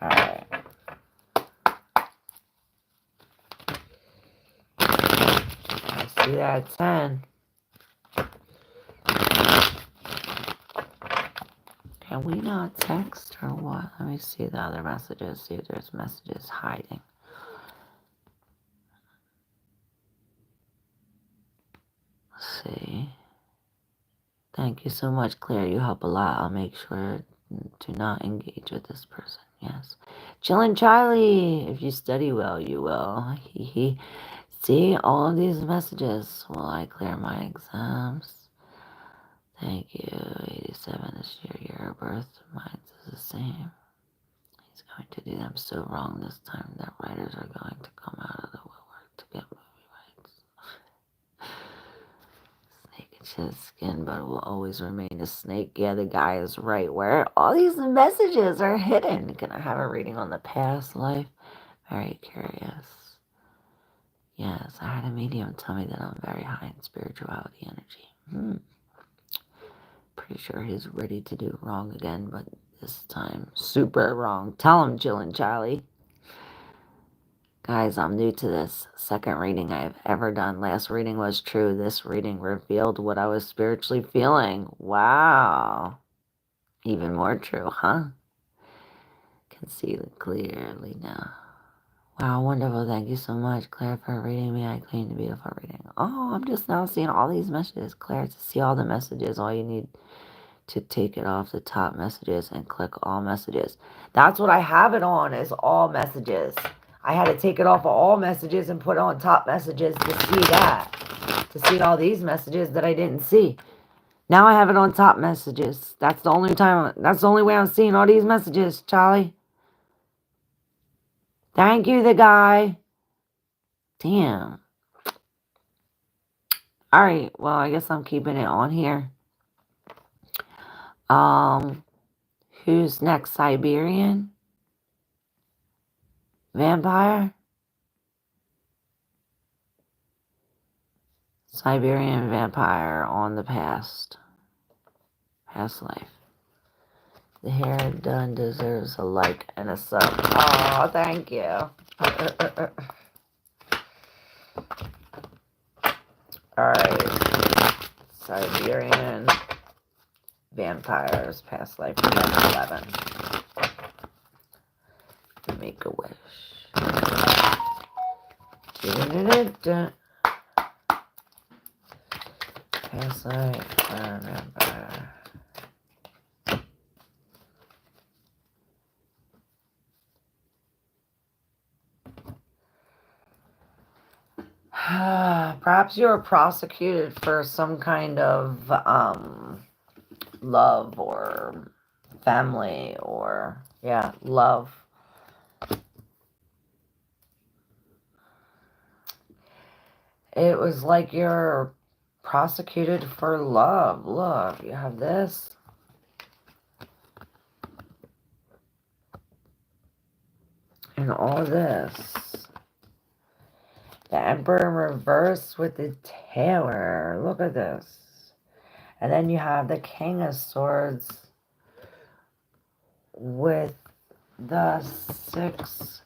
Alright. I see that 10. Can we not text or what? Let me see the other messages, see if there's messages hiding. Let's see. Thank you so much, Claire. You help a lot. I'll make sure to not engage with this person. Yes. Chillin' Charlie. If you study well, you will. See all of these messages while I clear my exams. Thank you. 87 is your year of birth. Mine is the same. He's going to do them so wrong this time that writers are going to come out of the woodwork to get movie rights. Snake and shed skin, but it will always remain a snake. Yeah, the guy is right. Where all these messages are hidden. Can I have a reading on the past life? Very curious. Yes, I had a medium tell me that I'm very high in spirituality energy. Pretty sure he's ready to do wrong again, but this time super wrong. Tell him, Jill and Charlie. Guys, I'm new to this. Second reading I've ever done. Last reading was true. This reading revealed what I was spiritually feeling. Wow. Even more true, huh? Can see it clearly now. Wow, wonderful. Thank you so much, Claire, for reading me. I claim to be beautiful reading. Oh, I'm just now seeing all these messages. Claire, to see all the messages, all you need to take it off the top messages and click all messages. That's what I have it on, is all messages. I had to take it off of all messages and put it on top messages to see that. To see all these messages that I didn't see. Now I have it on top messages. That's the only time. That's the only way I'm seeing all these messages, Charlie. Thank you, the guy. Damn. Alright, well, I guess I'm keeping it on here. Who's next? Siberian Vampire? Siberian Vampire on the past life. The hair done deserves a like and a sub. Oh, thank you. Alright. Siberian Vampires past life 11. Make a wish. Past life vampire. Perhaps you were prosecuted for some kind of love or family or love. It was like you're prosecuted for love. Look, you have this. And all this. The Emperor in reverse with the Tailor. Look at this. And then you have the King of Swords with the 6.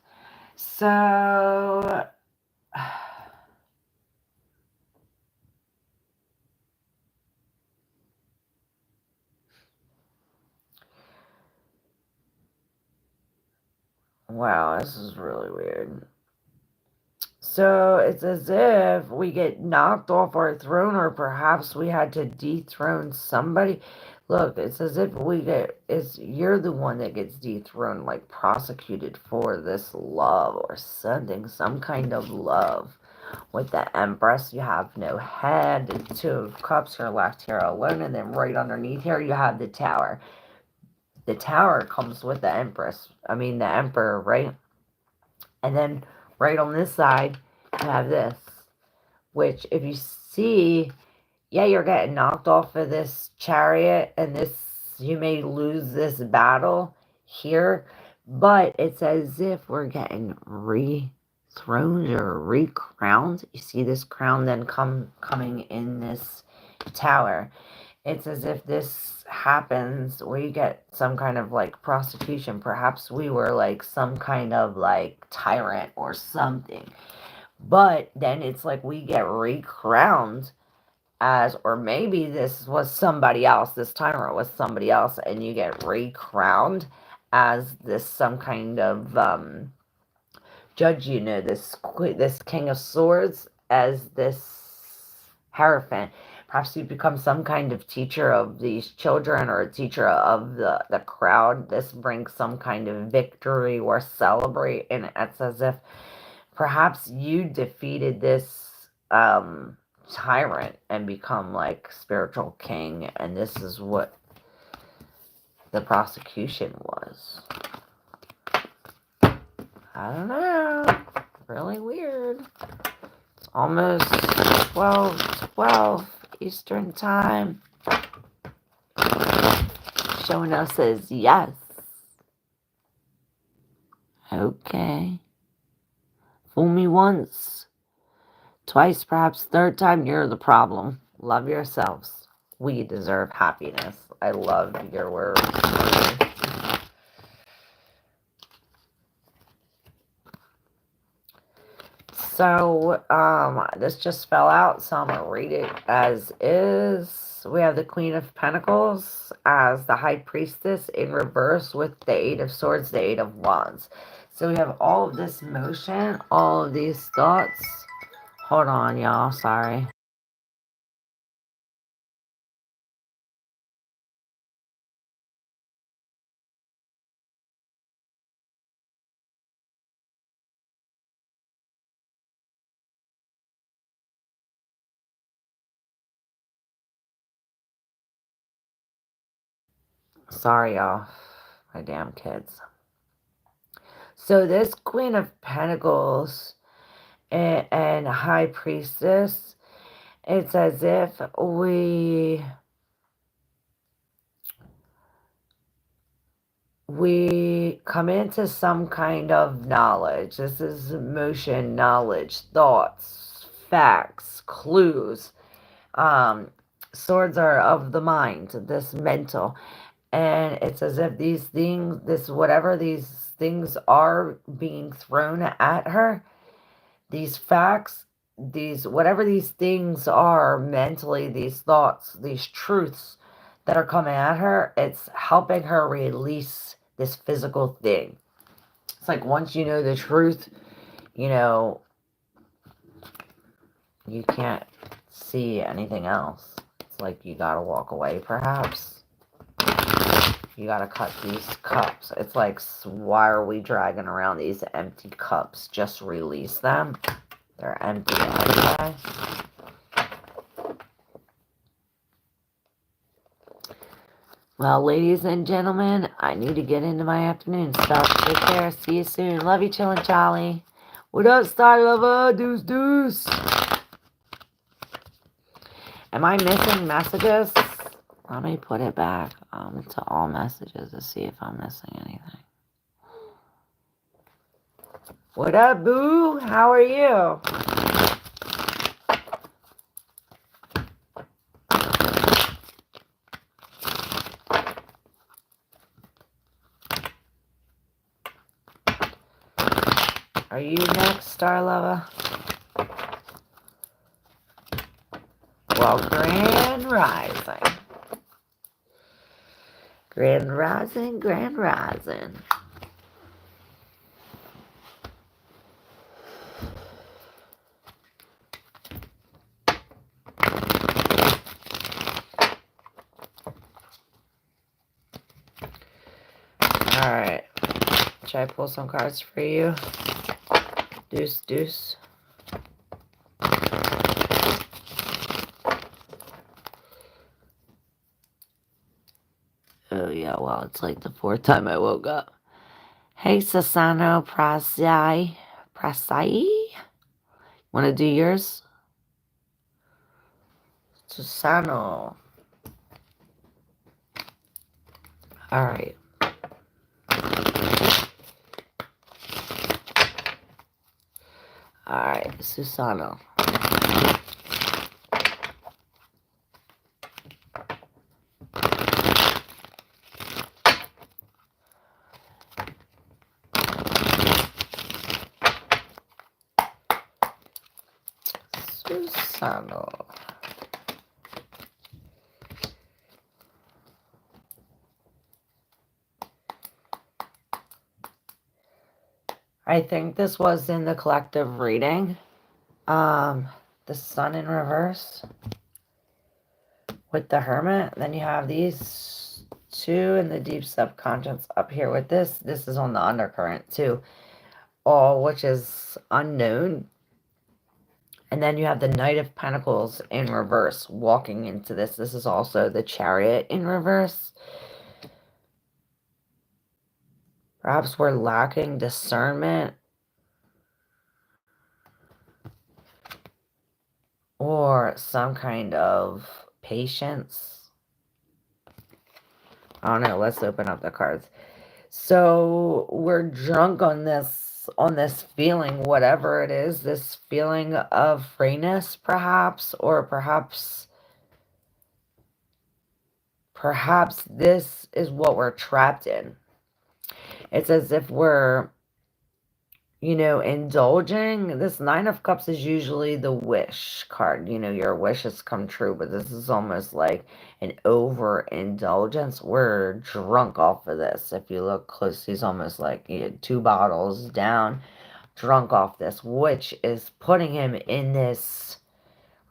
So wow, this is really weird. So it's as if we get knocked off our throne, or perhaps we had to dethrone somebody. Look, it's as if you're the one that gets dethroned, like prosecuted for this love or something, some kind of love. With the Empress, you have no head, the 2 of Cups, you're left here alone, and then right underneath here, you have the Tower. The Tower comes with the the Emperor, right? And then right on this side, you have this, which if you see, you're getting knocked off of this chariot, and you may lose this battle here, but it's as if we're getting rethroned or recrowned. You see this crown then coming in this tower. It's as if this happens, we get some kind of like prosecution. Perhaps we were like some kind of like tyrant or something. But then it's like we get recrowned or maybe this was somebody else, this tyrant was somebody else, and you get recrowned as some kind of judge, this King of Swords, as this Hierophant. Perhaps you become some kind of teacher of these children or a teacher of the crowd. This brings some kind of victory or celebrate, and it's as if perhaps you defeated this tyrant and become like spiritual king, and this is what the prosecution was. I don't know. Really weird. It's almost 12 Eastern time. Showing us as yes. Okay. Fool me once. Twice, perhaps third time, you're the problem. Love yourselves. We deserve happiness. I love your words. So, this just fell out, so I'm going to read it as is. We have the Queen of Pentacles as the High Priestess in reverse with the 8 of Swords, the 8 of Wands. So we have all of this motion, all of these thoughts. Hold on, y'all. Sorry. Sorry, y'all. My damn kids. So this Queen of Pentacles and High Priestess, it's as if we come into some kind of knowledge. This is emotion, knowledge, thoughts, facts, clues. Swords are of the mind, this mental. And it's as if these things, whatever these things are being thrown at her, these facts, whatever these things are mentally, these thoughts, these truths that are coming at her, it's helping her release this physical thing. It's like once you know the truth, you know, you can't see anything else. It's like you gotta walk away, perhaps. You gotta cut these cups. It's like, why are we dragging around these empty cups? Just release them. They're empty anyway. Well, ladies and gentlemen, I need to get into my afternoon stuff. Take care. See you soon. Love you, Chillin' Charlie. What up, Star Lover? Deuce, deuce. Am I missing messages? Let me put it back to all messages to see if I'm missing anything. What up, boo? How are you? Are you next, Star Lover? Well, Grand Rising. Grand Rising, Grand Rising. Alright. Should I pull some cards for you? Deuce, deuce. Oh, yeah, well, it's like the fourth time I woke up. Hey, Sasano Prasai. Want to do yours? Susano. Alright. Alright, Susano. Susano. I think this was in the collective reading. The Sun in reverse with the Hermit. Then you have these two in the deep subconscious up here with this. This is on the undercurrent too. All which is unknown. And then you have the Knight of Pentacles in reverse walking into this. This is also the Chariot in reverse. Perhaps we're lacking discernment or some kind of patience. I don't know. Let's open up the cards. So we're drunk on this feeling, whatever it is, this feeling of freeness, perhaps, or perhaps this is what we're trapped in. It's as if we're, you know, indulging. This Nine of Cups is usually the wish card. You know, your wishes come true, but this is almost like an overindulgence. We're drunk off of this. If you look close, he's almost like he had 2 bottles down, drunk off this, which is putting him in this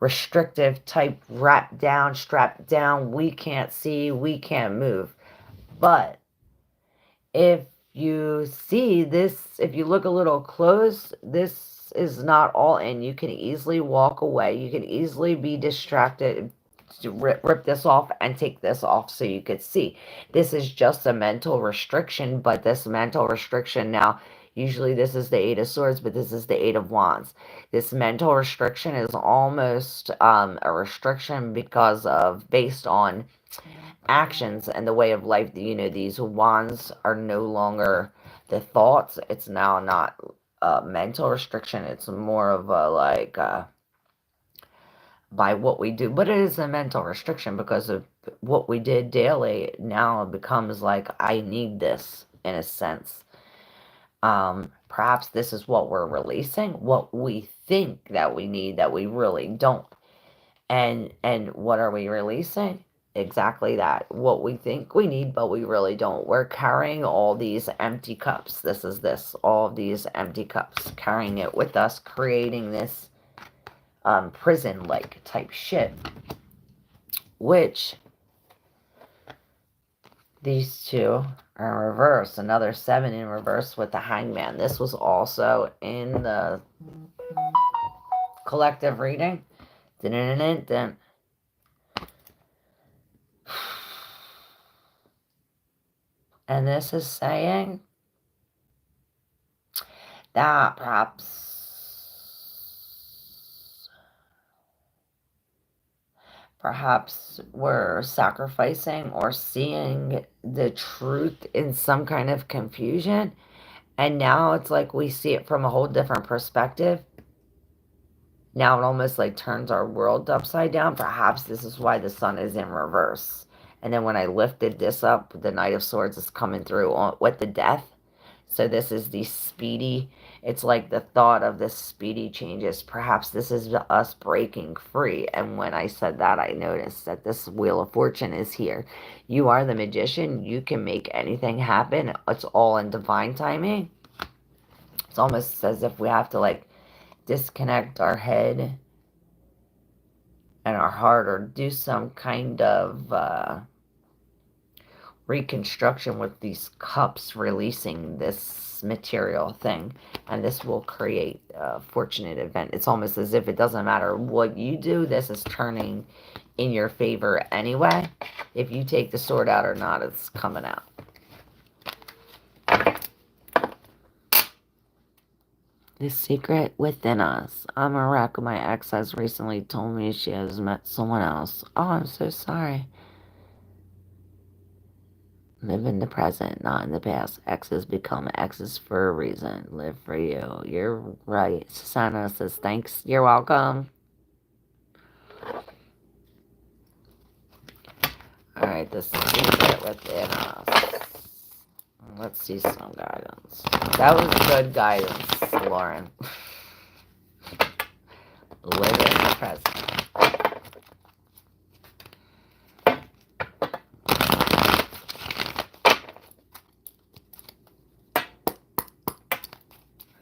restrictive type, wrapped down, strapped down. We can't see, we can't move. But if you see this, if you look a little close, this is not all in. You can easily walk away. You can easily be distracted to rip this off and take this off so you could see. This is just a mental restriction, but this mental restriction now, usually this is the Eight of Swords, but this is the Eight of Wands. This mental restriction is almost a restriction because of, based on actions and the way of life. These wands are no longer the thoughts. It's now not a mental restriction. It's more of a like by what we do, but it is a mental restriction because of what we did daily. Now it becomes like, I need this in a sense. Perhaps this is what we're releasing, what we think that we need that we really don't. And what are we releasing? Exactly that. What we think we need, but we really don't. We're carrying all these empty cups. All of these empty cups, carrying it with us, creating this prison-like type shit. Which, these two are in reverse. Another 7 in reverse with the Hangman. This was also in the collective reading. Dun-dun-dun-dun. And this is saying that perhaps we're sacrificing or seeing the truth in some kind of confusion. And now it's like we see it from a whole different perspective. Now it almost like turns our world upside down. Perhaps this is why the sun is in reverse. And then when I lifted this up, the Knight of Swords is coming through with the death. So this is the speedy, it's like the thought of this speedy changes. Perhaps this is us breaking free. And when I said that, I noticed that this Wheel of Fortune is here. You are the magician. You can make anything happen. It's all in divine timing. It's almost as if we have to like disconnect our head and our heart, or do some kind of reconstruction with these cups, releasing this material thing, and this will create a fortunate event. It's almost as if it doesn't matter what you do, this is turning in your favor anyway. If you take the sword out or not, it's coming out. The secret within us. I'm a wreck. My ex has recently told me she has met someone else. Oh, I'm so sorry. Live in the present, not in the past. Exes become exes for a reason. Live for you. You're right. Susanna says, thanks. You're welcome. Alright, the secret within us. Let's see some guidance. That was good guidance, Lauren. Live in the present.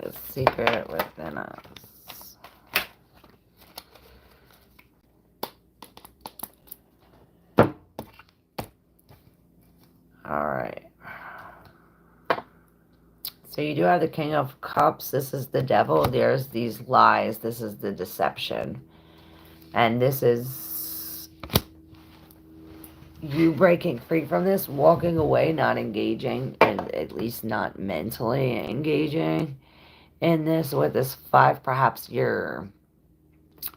The secret within us. Alright. So you do have the King of Cups. This is the devil. There's these lies. This is the deception. And this is you breaking free from this, walking away, not engaging, and at least not mentally engaging in this. With this 5, perhaps you're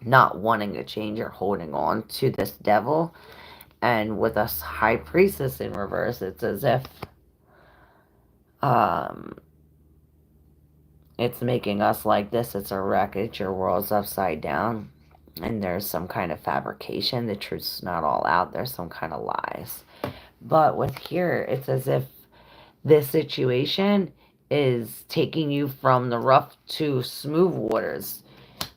not wanting to change or holding on to this devil. And with us High Priestess in reverse, it's as if it's making us like this. It's a wreckage. Your world's upside down. And there's some kind of fabrication. The truth's not all out. There's some kind of lies. But with here, it's as if this situation is taking you from the rough to smooth waters.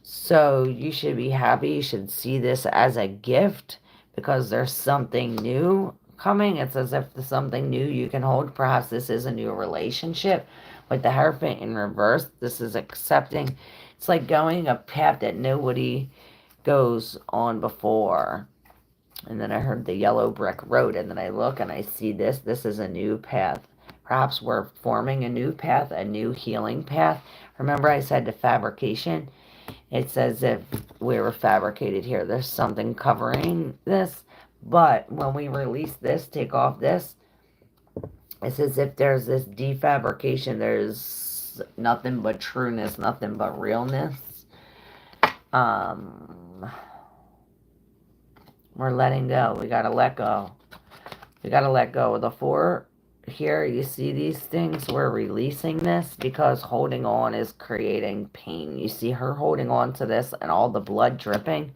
So you should be happy. You should see this as a gift because there's something new coming. It's as if there's something new you can hold. Perhaps this is a new relationship. With the Hierophant in reverse, this is accepting. It's like going a path that nobody goes on before. And then I heard the yellow brick road, and then I look and I see this. This is a new path. Perhaps we're forming a new path, a new healing path. Remember I said the fabrication It's as if we were fabricated here. There's something covering this. But when we release this, take off this, it's as if there's this defabrication. There's nothing but trueness, nothing but realness. We're letting go. We gotta let go. We gotta let go. The 4 here, you see these things? We're releasing this because holding on is creating pain. You see her holding on to this and all the blood dripping.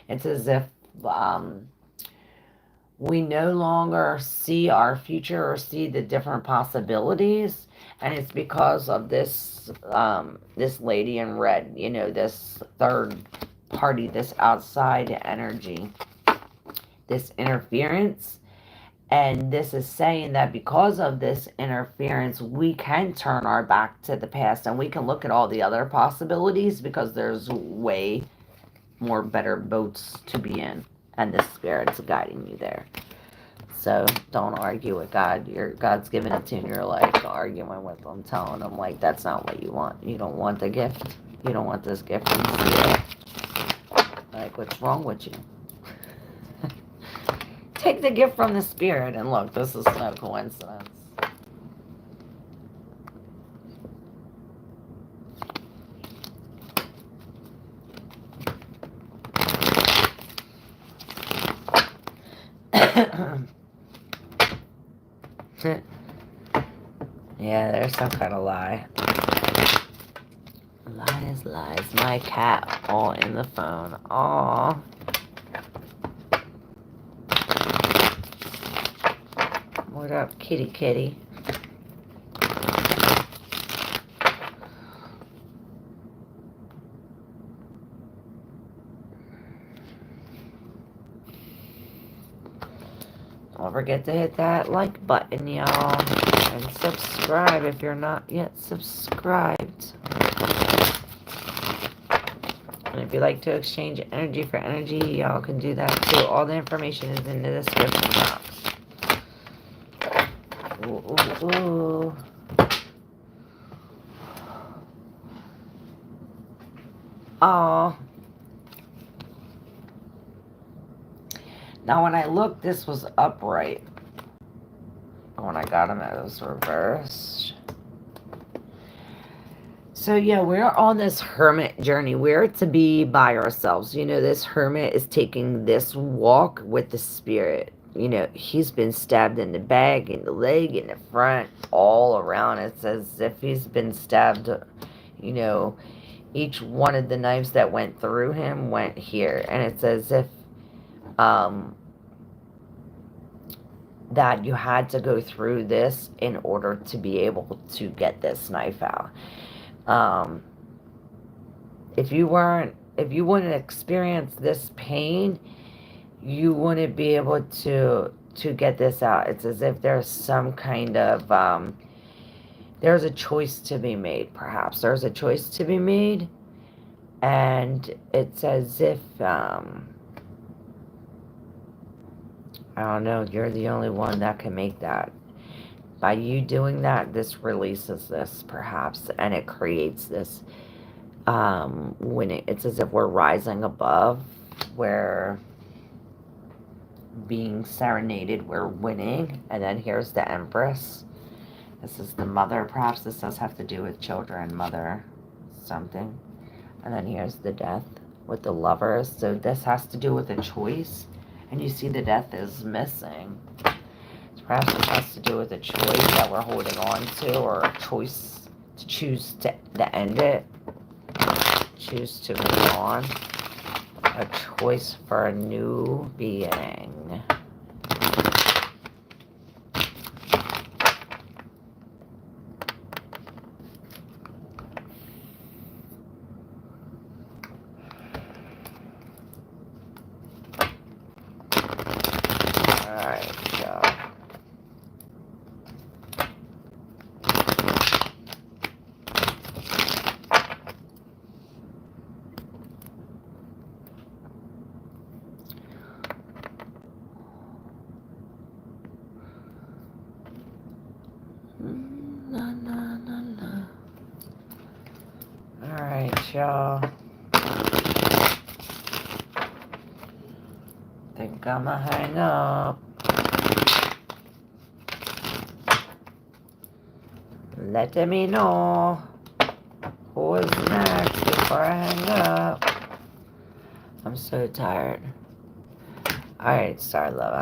It's as if we no longer see our future or see the different possibilities, and it's because of this this lady in red, you know, this third party, this outside energy, this interference. And this is saying that because of this interference, we can turn our back to the past and we can look at all the other possibilities, because there's way more better boats to be in, and the Spirit's guiding you there. So don't argue with God. God's giving it to you, and you're like arguing with them, telling them like that's not what you want. You don't want the gift. You don't want this gift from the Spirit. Like, what's wrong with you? Take the gift from the Spirit, and look, this is no coincidence. Yeah, there's some kind of lie. Lies, lies. My cat all in the phone. Aww. What up, kitty kitty? Don't forget to hit that like button, y'all. And subscribe if you're not yet subscribed. And if you'd like to exchange energy for energy, y'all can do that too. All the information is in the description box. Ooh, ooh, ooh. Oh. Now when I looked, this was upright. When I got him, it was reversed. So yeah, we're on this hermit journey. We're to be by ourselves. You know, this hermit is taking this walk with the Spirit. You know, he's been stabbed in the back, in the leg, in the front, all around. It's as if he's been stabbed, you know, each one of the knives that went through him went here. And it's as if that you had to go through this in order to be able to get this knife out. If you wouldn't experience this pain, you wouldn't be able to get this out. It's as if there's some kind of there's a choice to be made. Perhaps there's a choice to be made, and it's as if I don't know, you're the only one that can make that. By you doing that, this releases this, perhaps, and it creates this winning. It's as if we're rising above, we're being serenaded, we're winning. And then here's the Empress. This is the mother. Perhaps this does have to do with children, mother, something. And then here's the Death with the Lovers. So this has to do with a choice. And you see the Death is missing. Perhaps this has to do with a choice that we're holding on to, or a choice to choose to end it, choose to move on, a choice for a new beginning. Alright, y'all. Think I'ma hang up. Let me know who is next before I hang up. I'm so tired. Alright, sorry, lover.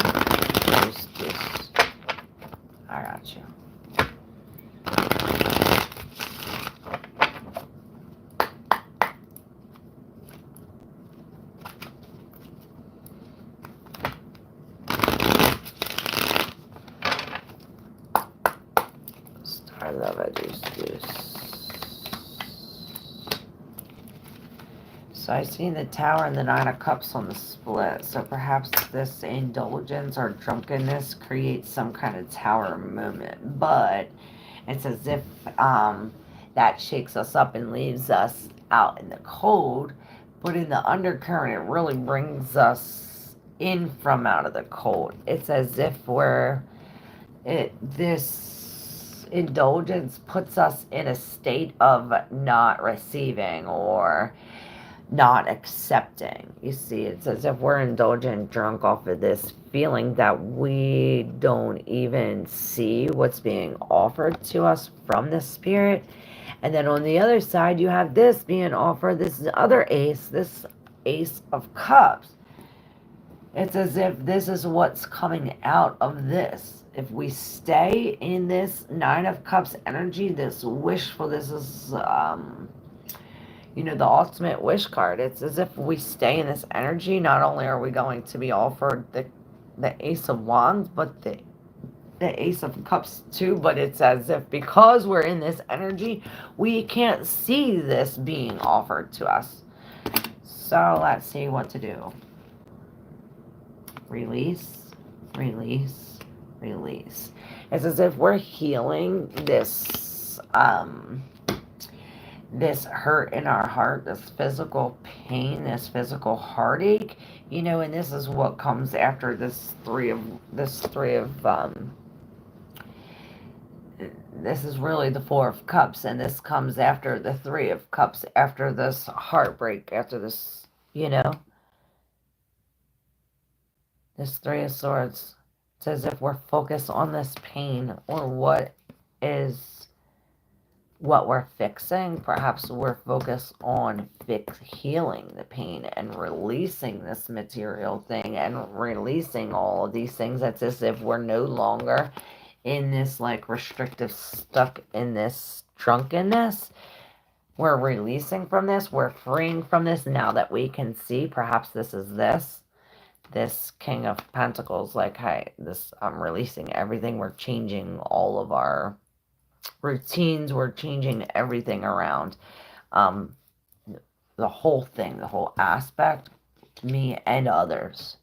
Just. I got you. Star lover, deuce. So I see the Tower and the Nine of Cups on the split. So perhaps this indulgence or drunkenness creates some kind of Tower moment. But it's as if that shakes us up and leaves us out in the cold. But in the undercurrent, it really brings us in from out of the cold. It's as if this indulgence puts us in a state of not receiving or not accepting. You see, it's as if we're indulgent drunk off of this feeling that we don't even see what's being offered to us from the spirit. And then on the other side, you have this being offered, this other ace, this Ace of Cups. It's as if this is what's coming out of this. If we stay in this Nine of Cups energy, this wishful, this is the ultimate wish card. It's as if we stay in this energy, not only are we going to be offered the Ace of Wands, but the Ace of Cups too, but it's as if because we're in this energy, we can't see this being offered to us. So let's see what to do. Release, release, release. It's as if we're healing this hurt in our heart, this physical pain, this physical heartache, and this is what comes after this is really the Four of Cups, and this comes after the Three of Cups, after this heartbreak, after this, this Three of Swords. It's as if we're focused on this pain or what we're fixing. Perhaps we're focused on healing the pain and releasing this material thing and releasing all of these things. That's as if we're no longer in this restrictive, stuck in this drunkenness. We're releasing from this. We're freeing from this now that we can see. Perhaps this is this King of Pentacles. Hey, I'm releasing everything. We're changing all of our routines. We're changing everything around. The whole thing, the whole aspect, me and others.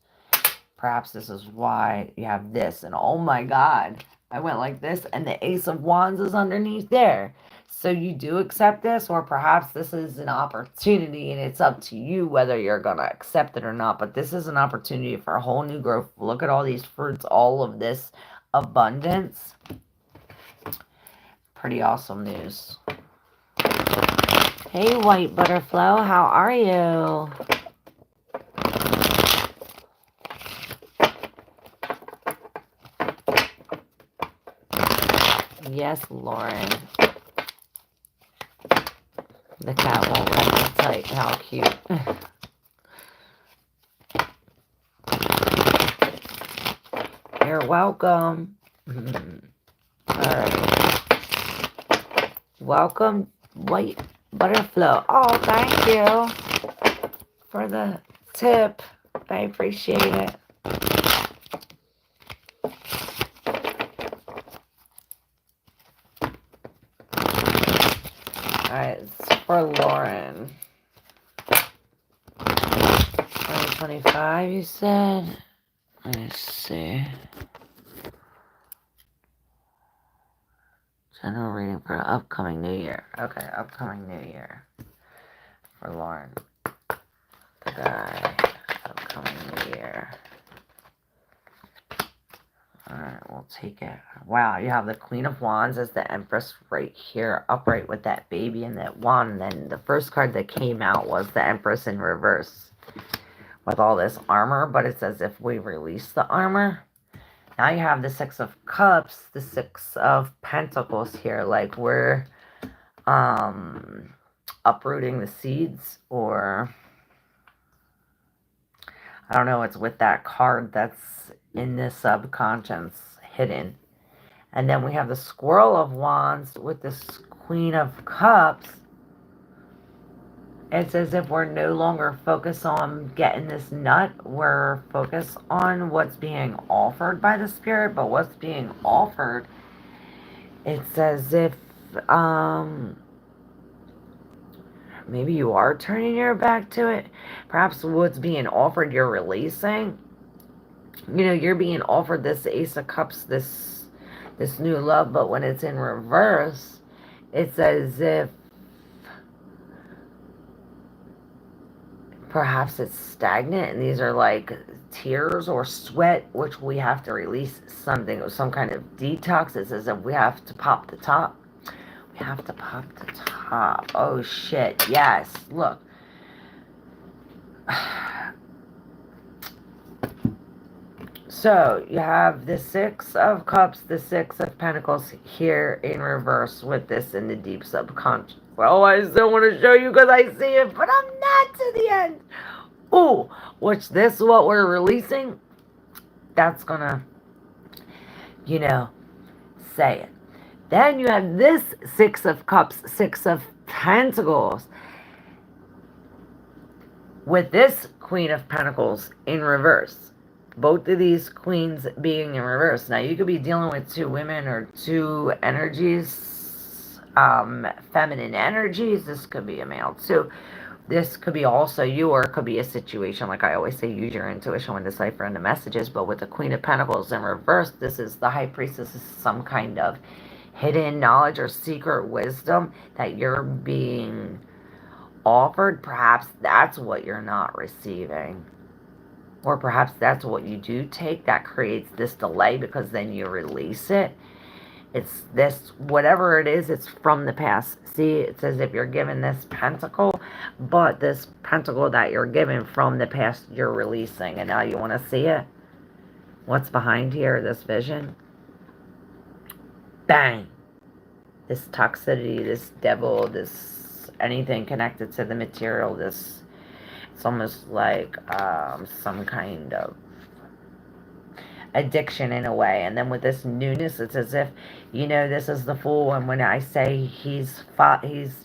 Perhaps this is why you have this. And oh my God, I went like this and the Ace of Wands is underneath there. So you do accept this, or perhaps this is an opportunity and it's up to you whether you're going to accept it or not. But this is an opportunity for a whole new growth. Look at all these fruits, all of this abundance. Pretty awesome news. Hey, White Butterfly, how are you? Yes, Lauren. The cat won't let me type. How cute. You're welcome. Alright. Welcome, White Butterfly. Oh, thank you for the tip. I appreciate it. Alright, it's for Lauren. 2025, you said? Let's see. General reading for upcoming new year. Okay, upcoming new year. For Lauren. The guy. Upcoming new year. Alright, we'll take it. Wow, you have the Queen of Wands as the Empress right here, upright with that baby and that wand. And then the first card that came out was the Empress in reverse. with all this armor, but it's as if we release the armor. Now you have the Six of Cups, the Six of Pentacles here, like we're uprooting the seeds, or I don't know, it's with that card that's in the subconscious hidden. And then we have the Squirrel of Wands with this Queen of Cups. It's as if we're no longer focused on getting this nut. We're focused on what's being offered by the Spirit. But what's being offered, it's as if maybe you are turning your back to it. Perhaps what's being offered you're releasing. You know, you're being offered this Ace of Cups, this new love. But when it's in reverse, it's as if perhaps it's stagnant, and these are like tears or sweat, which we have to release something, or some kind of detox. It's as if we have to pop the top. We have to pop the top. Oh shit, yes, look. So you have the Six of Cups, the Six of Pentacles here in reverse with this in the deep subconscious. Well, I still want to show you because I see it, but I'm not to the end. Ooh, which this is what we're releasing. That's gonna, you know, say it. Then you have this Six of Cups, Six of Pentacles with this Queen of Pentacles in reverse. Both of these queens being in reverse. Now, you could be dealing with two women or two energies, feminine energies. This could be a male too. This could be also you, or it could be a situation. Like I always say, use your intuition when deciphering the messages. But with the Queen of Pentacles in reverse, this is the High Priestess. This is some kind of hidden knowledge or secret wisdom that you're being offered. Perhaps that's what you're not receiving. Or perhaps that's what you do take that creates this delay, because then you release it. It's this, whatever it is, it's from the past. See, it's as if you're given this pentacle, but this pentacle that you're given from the past, you're releasing. And now you want to see it? What's behind here, this vision? Bang! This toxicity, this devil, this anything connected to the material, this... It's almost like some kind of addiction in a way. And then with this newness, it's as if, you know, this is the Fool. And when I say he's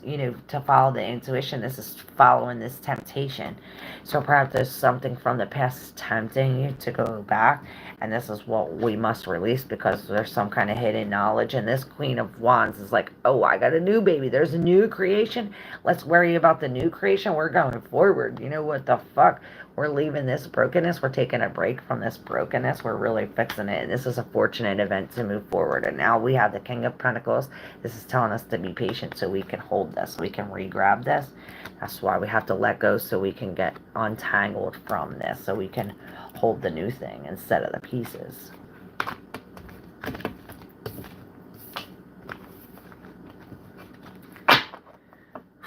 you know, to follow the intuition, this is following this temptation. So perhaps there's something from the past tempting you to go back. And this is what we must release, because there's some kind of hidden knowledge. And this Queen of Wands is like, oh, I got a new baby. There's a new creation. Let's worry about the new creation. We're going forward. You know what the fuck? We're leaving this brokenness. We're taking a break from this brokenness. We're really fixing it. And this is a fortunate event to move forward. And now we have the King of Pentacles. This is telling us to be patient so we can hold this. We can re-grab this. That's why we have to let go, so we can get untangled from this. So we can hold the new thing instead of the pieces.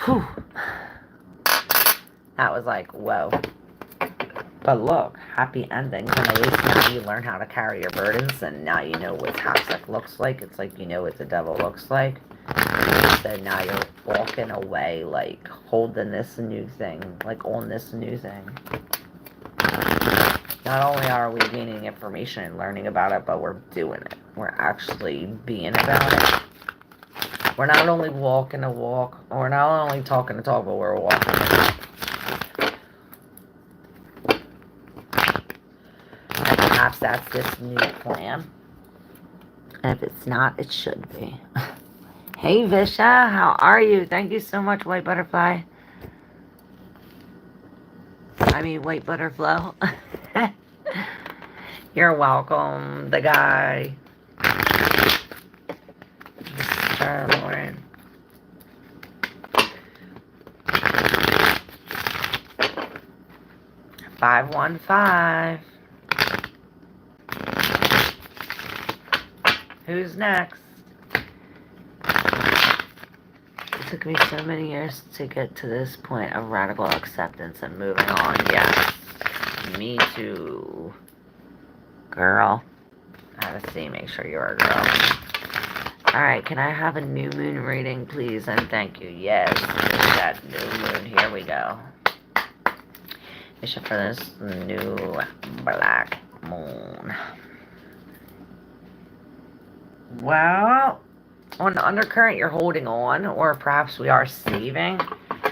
Whew. That was like, whoa. But look, happy endings, and at least now you learn how to carry your burdens, and now you know what toxic looks like. It's like you know what the devil looks like. So now you're walking away, like holding this new thing, like on this new thing. Not only are we gaining information and learning about it, but we're doing it. We're actually being about it. We're not only walking a walk, or we're not only talking a talk, but we're walking a talk. Perhaps that's this new plan. And if it's not, it should be. Hey, Visha, how are you? Thank you so much, White Butterfly. I mean, White Butterfly. You're welcome, the guy. Mr. Lauren. $515. Who's next? It took me so many years to get to this point of radical acceptance and moving on. Yes. Me too. Girl. I have to see, make sure you're a girl. Alright, can I have a new moon reading, please? And thank you. Yes, that new moon. Here we go. Mission for this new black moon. Well, on the undercurrent, you're holding on, or perhaps we are saving.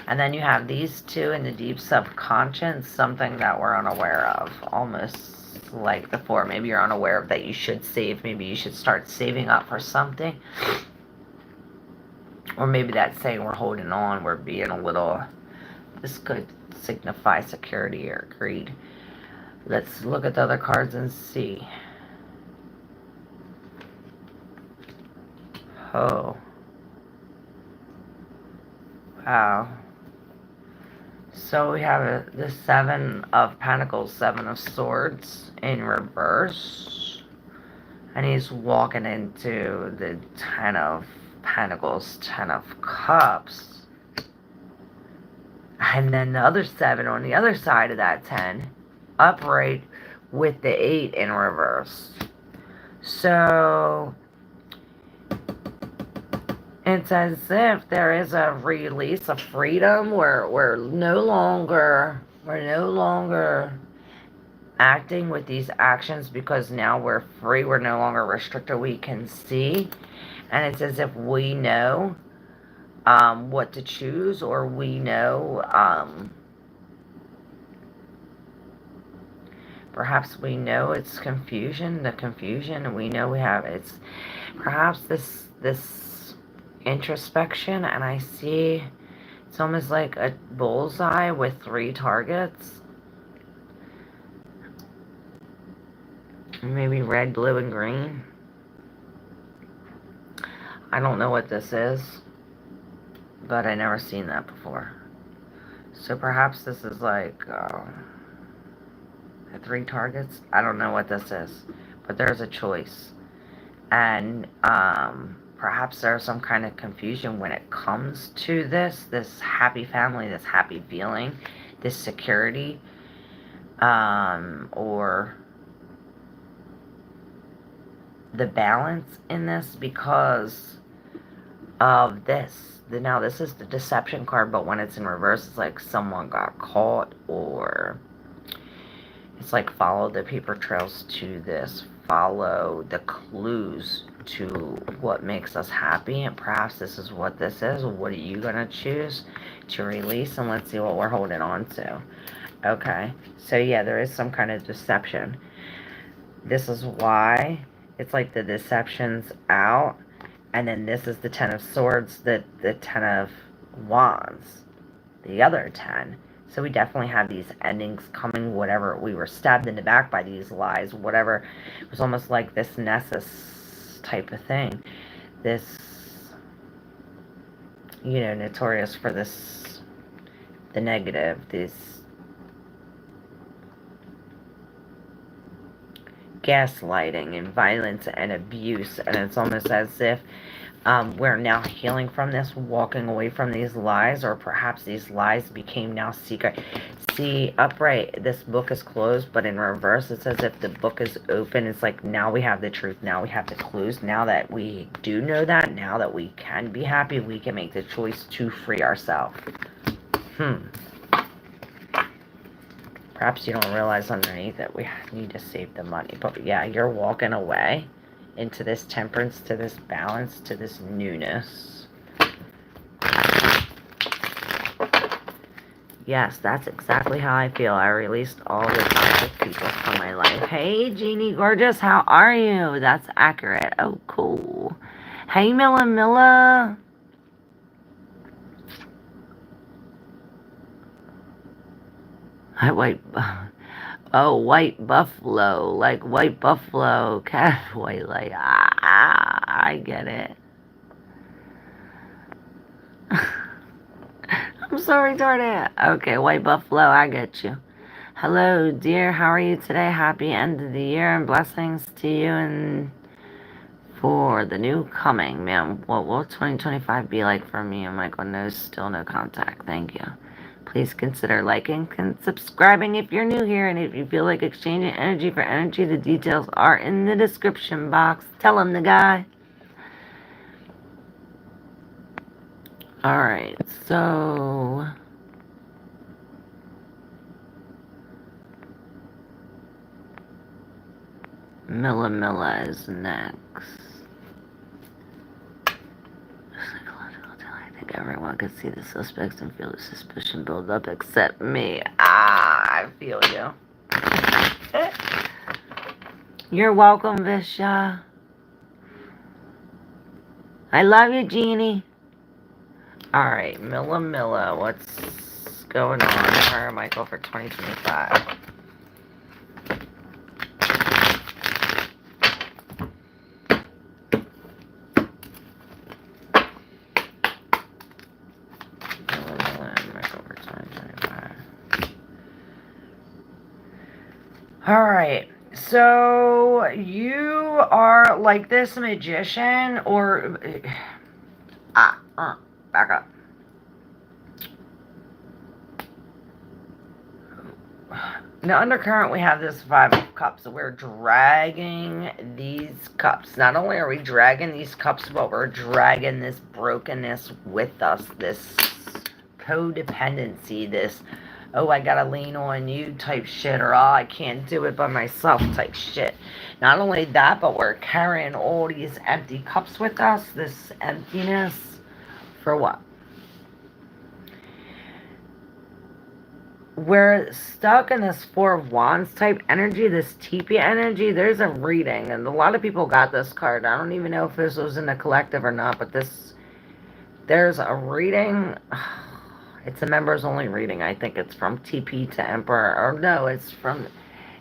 And then you have these two in the deep subconscious, something that we're unaware of. Almost like before. Maybe you're unaware of that you should save. Maybe you should start saving up for something. Or maybe that's saying we're holding on. We're being a little... This could signify security or greed. Let's look at the other cards and see. Oh. Wow. So we have the Seven of Pentacles, Seven of Swords in reverse. And he's walking into the Ten of Pentacles, Ten of Cups. And then the other seven on the other side of that 10, upright with the 8 in reverse. So it's as if there is a release of freedom where we're no longer acting with these actions because now we're free, we're no longer restricted, we can see. And it's as if we know what to choose, or we know, perhaps we know it's confusion, the confusion, we know we have, it's perhaps this introspection, and I see it's almost like a bullseye with 3 targets. Maybe red, blue, and green. I don't know what this is, but I never seen that before. So perhaps this is like 3 targets. I don't know what this is, but there's a choice. And perhaps there's some kind of confusion when it comes to this happy family, this happy feeling, this security, or the balance in this because of this. Now this is the deception card, but when it's in reverse, it's like someone got caught, or it's like follow the paper trails to this, follow the clues to what makes us happy, and perhaps this is what this is. What are you gonna choose to release? And let's see what we're holding on to. Okay, so yeah, there is some kind of deception. This is why it's like the deception's out. And then this is the 10 of Swords, the 10 of Wands, the other 10. So we definitely have these endings coming, whatever. We were stabbed in the back by these lies, whatever. It was almost like this Nessus type of thing. This, you know, notorious for this, the negative, this gaslighting and violence and abuse. And it's almost as if we're now healing from this, walking away from these lies, or perhaps these lies became now secret. See, upright, this book is closed, but in reverse, it's as if the book is open. It's like now we have the truth, now we have the clues, now that we do know that, now that we can be happy, we can make the choice to free ourselves. Perhaps you don't realize underneath that we need to save the money. But yeah, you're walking away into this temperance, to this balance, to this newness. Yes, that's exactly how I feel. I released all the toxic people from my life. Hey, Jeannie Gorgeous, how are you? That's accurate. Oh, cool. Hey, Milla. White buffalo, like white buffalo, cowboy, like, I get it. I'm so retarded. Okay, white buffalo, I get you. Hello, dear, how are you today? Happy end of the year and blessings to you and for the new coming, man. What will 2025 be like for me? Oh my god, no, still no contact. Thank you. Please consider liking and subscribing if you're new here, and if you feel like exchanging energy for energy, the details are in the description box. Tell him the guy. Alright, so... Milla is next. I think everyone could see the suspects and feel the suspicion build up except me. I feel you. You're welcome, Visha. I love you, Jeannie. Alright, Milla, what's going on? Her Michael for 2025. Alright, so you are like this magician, or... back up. In the undercurrent, we have this Five of Cups. So we're dragging these cups. Not only are we dragging these cups, but we're dragging this brokenness with us. This codependency, this... oh, I gotta lean on you type shit, or oh, I can't do it by myself type shit. Not only that, but we're carrying all these empty cups with us, this emptiness, for what? We're stuck in this Four of Wands type energy, this teepee energy. There's a reading, and a lot of people got this card. I don't even know if this was in the collective or not, but there's a reading. It's a members only reading. I think it's from TP to Emperor. Or no, it's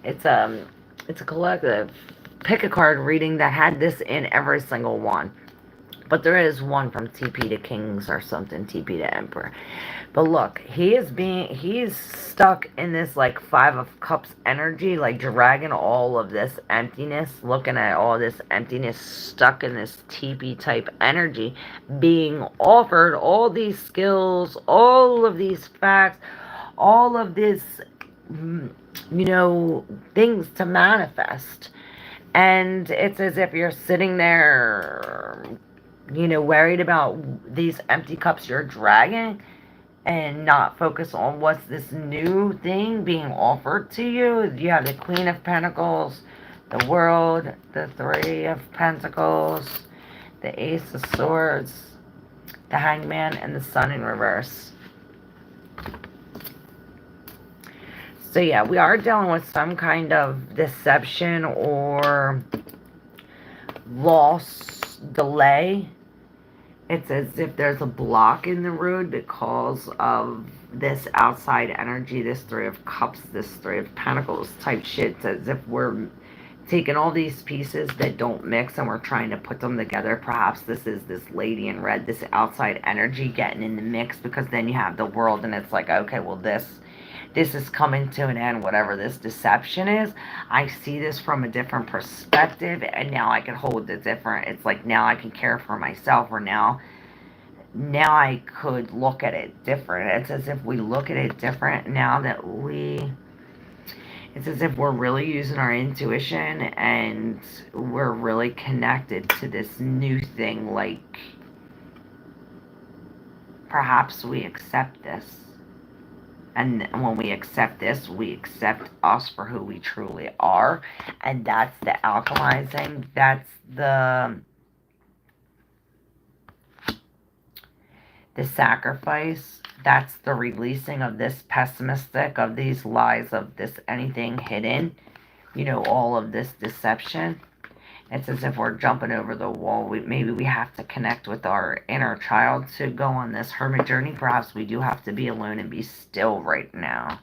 a collective. Pick a card reading that had this in every single one. But there is one from TP to Kings or something, TP to Emperor. But look, he's stuck in this like Five of Cups energy, like dragging all of this emptiness, looking at all this emptiness, stuck in this TP type energy, being offered all these skills, all of these facts, all of this, things to manifest. And it's as if you're sitting there, worried about these empty cups you're dragging, and not focus on what's this new thing being offered to you. You have the Queen of Pentacles, the World, the Three of Pentacles, the Ace of Swords, the Hangman, and the Sun in reverse. So yeah, we are dealing with some kind of deception or loss, delay. It's as if there's a block in the road because of this outside energy, this Three of Cups, this Three of Pentacles type shit. It's as if we're taking all these pieces that don't mix and we're trying to put them together. Perhaps this is this lady in red, this outside energy getting in the mix, because then you have the World and it's like, okay, well this is coming to an end, whatever this deception is. I see this from a different perspective, and now I can hold it different. It's like now I can care for myself, or now I could look at it different. It's as if we look at it different now that it's as if we're really using our intuition and we're really connected to this new thing. Like, perhaps we accept this. And when we accept this, we accept us for who we truly are. And that's the alchemizing. That's the sacrifice. That's the releasing of this pessimistic, of these lies, of this anything hidden. All of this deception. It's as if we're jumping over the wall. Maybe we have to connect with our inner child to go on this hermit journey. Perhaps we do have to be alone and be still right now.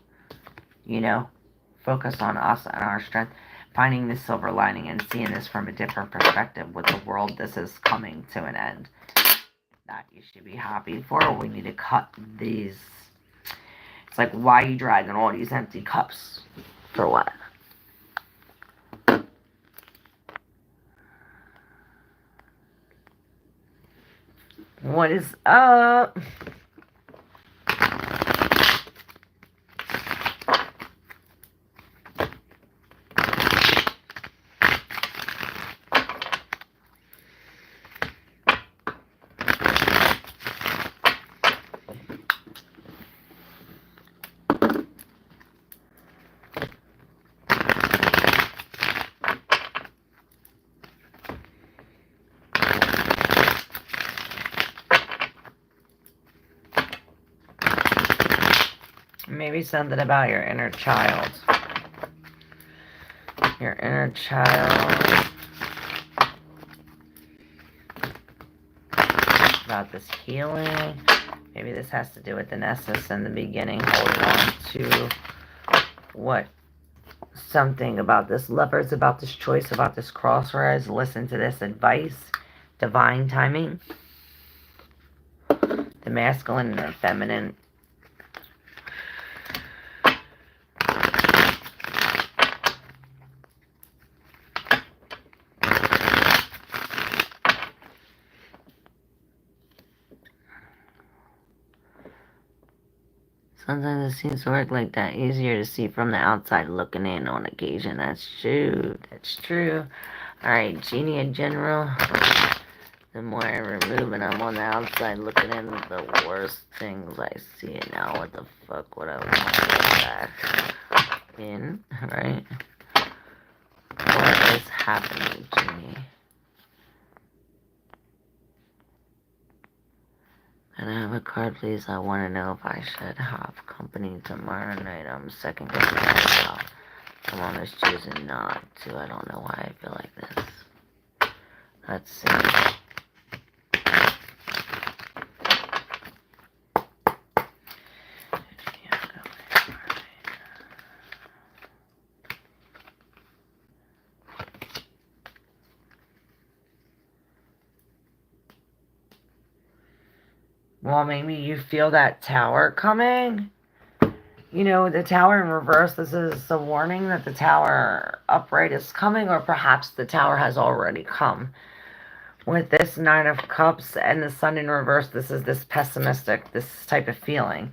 Focus on us and our strength. Finding the silver lining and seeing this from a different perspective. With the world, this is coming to an end. That you should be happy for. We need to cut these. It's like, why are you dragging all these empty cups? For what? What is up? maybe something about your inner child. Your inner child. About this healing. Maybe this has to do with the Nessus in the beginning. Holding on to what? Something about this Lovers, about this choice, about this crossroads. Listen to this advice. Divine timing. The masculine and the feminine. Sometimes it seems to work like that. Easier to see from the outside looking in on occasion. That's true. That's true. Alright, Genie in general. The more I remove and I'm on the outside looking in, the worst things I see. Now what the fuck would I want to go back in? Right? What is happening, Genie? Can I have a card, please? I want to know if I should have company tomorrow night. I'm second guessing myself. I'm almost choosing not to. I don't know why I feel like this. Let's see. Well, maybe you feel that tower coming. You know, the tower in reverse, this is a warning that the tower upright is coming, or perhaps the tower has already come. With this Nine of Cups and the Sun in reverse, this is this pessimistic, this type of feeling.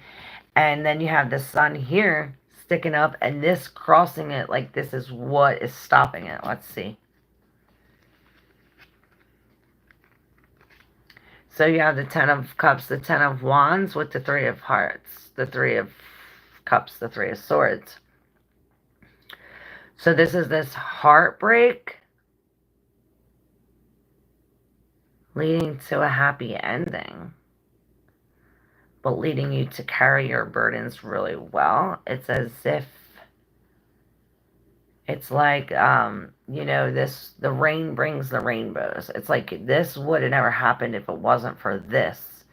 And then you have the Sun here sticking up and this crossing it, like this is what is stopping it. Let's see. So you have the Ten of Cups, the Ten of Wands with the Three of Hearts, the Three of Cups, the Three of Swords. So this is this heartbreak leading to a happy ending, but leading you to carry your burdens really well. It's as if it's like, you know, the rain brings the rainbows. It's like this would have never happened if it wasn't for this.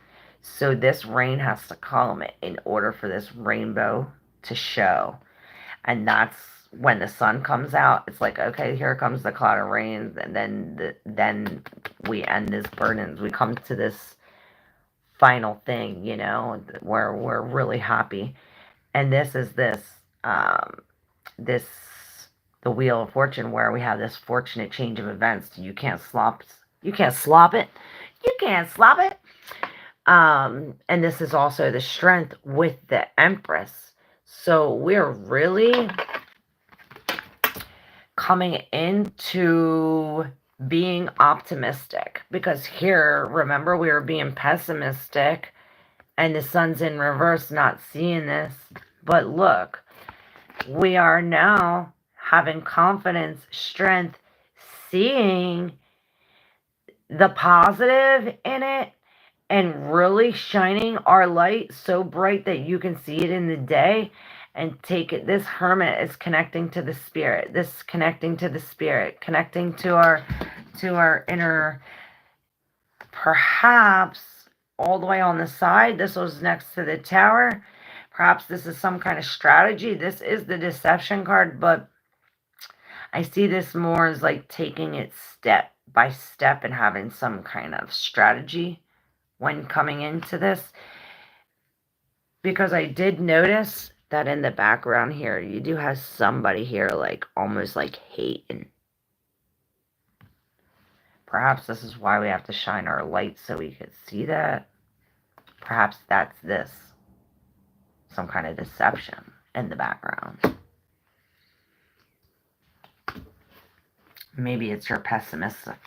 So this rain has to come in order for this rainbow to show. And that's when the sun comes out. It's like, okay, here comes the cloud of rain. And then we end this burdens. We come to this final thing, you know, where we're really happy. And this is the Wheel of Fortune, where we have this fortunate change of events. You can't slop it. You can't slop it. And this is also the strength with the Empress. So we're really coming into being optimistic, because here, remember, we were being pessimistic and the sun's in reverse, not seeing this. But look, we are now having confidence, strength, seeing the positive in it, and really shining our light so bright that you can see it in the day and take it. This Hermit is connecting to the spirit. This connecting to the spirit, connecting to our inner, perhaps all the way on the side. This was next to the Tower. Perhaps this is some kind of strategy. This is the Deception card, but I see this more as like taking it step by step and having some kind of strategy when coming into this. Because I did notice that in the background here, you do have somebody here like almost like hating. Perhaps this is why we have to shine our light so we could see that. Perhaps that's this. Some kind of deception in the background. Maybe it's your pessimistic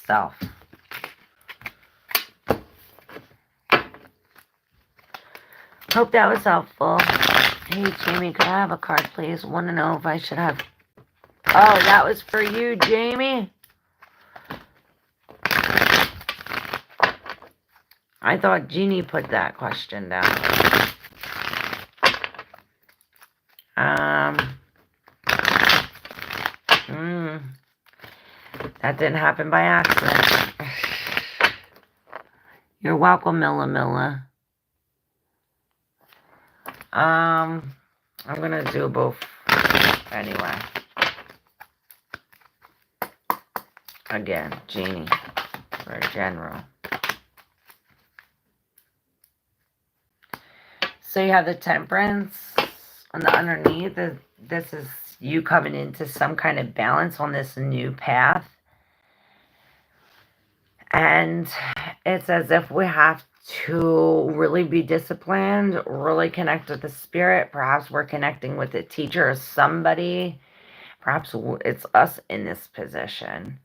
self. Hope that was helpful. Hey, Jamie, could I have a card, please? Want to know if I should have... Oh, that was for you, Jamie. I thought Jeannie put that question down. That didn't happen by accident. You're welcome, Milla Milla. I'm gonna do both anyway. Again, Genie for general. So you have the Temperance on the underneath. This is you coming into some kind of balance on this new path. And it's as if we have to really be disciplined, really connect with the spirit. Perhaps we're connecting with a teacher or somebody. Perhaps it's us in this position.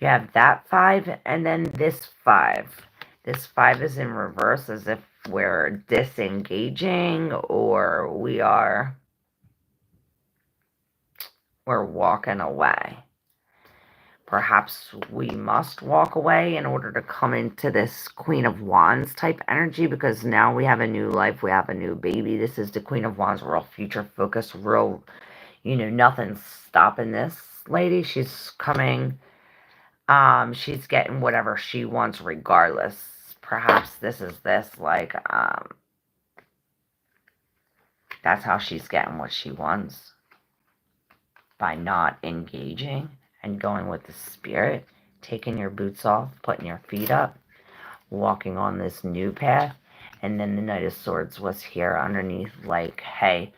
You have that 5 and then this 5. This 5 is in reverse, as if we're disengaging or we're walking away. Perhaps we must walk away in order to come into this Queen of Wands type energy, because now we have a new life, we have a new baby. This is the Queen of Wands, real future focus, real, nothing's stopping this lady. She's coming, she's getting whatever she wants regardless. Perhaps this is like, that's how she's getting what she wants. By not engaging and going with the spirit, taking your boots off, putting your feet up, walking on this new path. And then the Knight of Swords was here underneath, like, hey,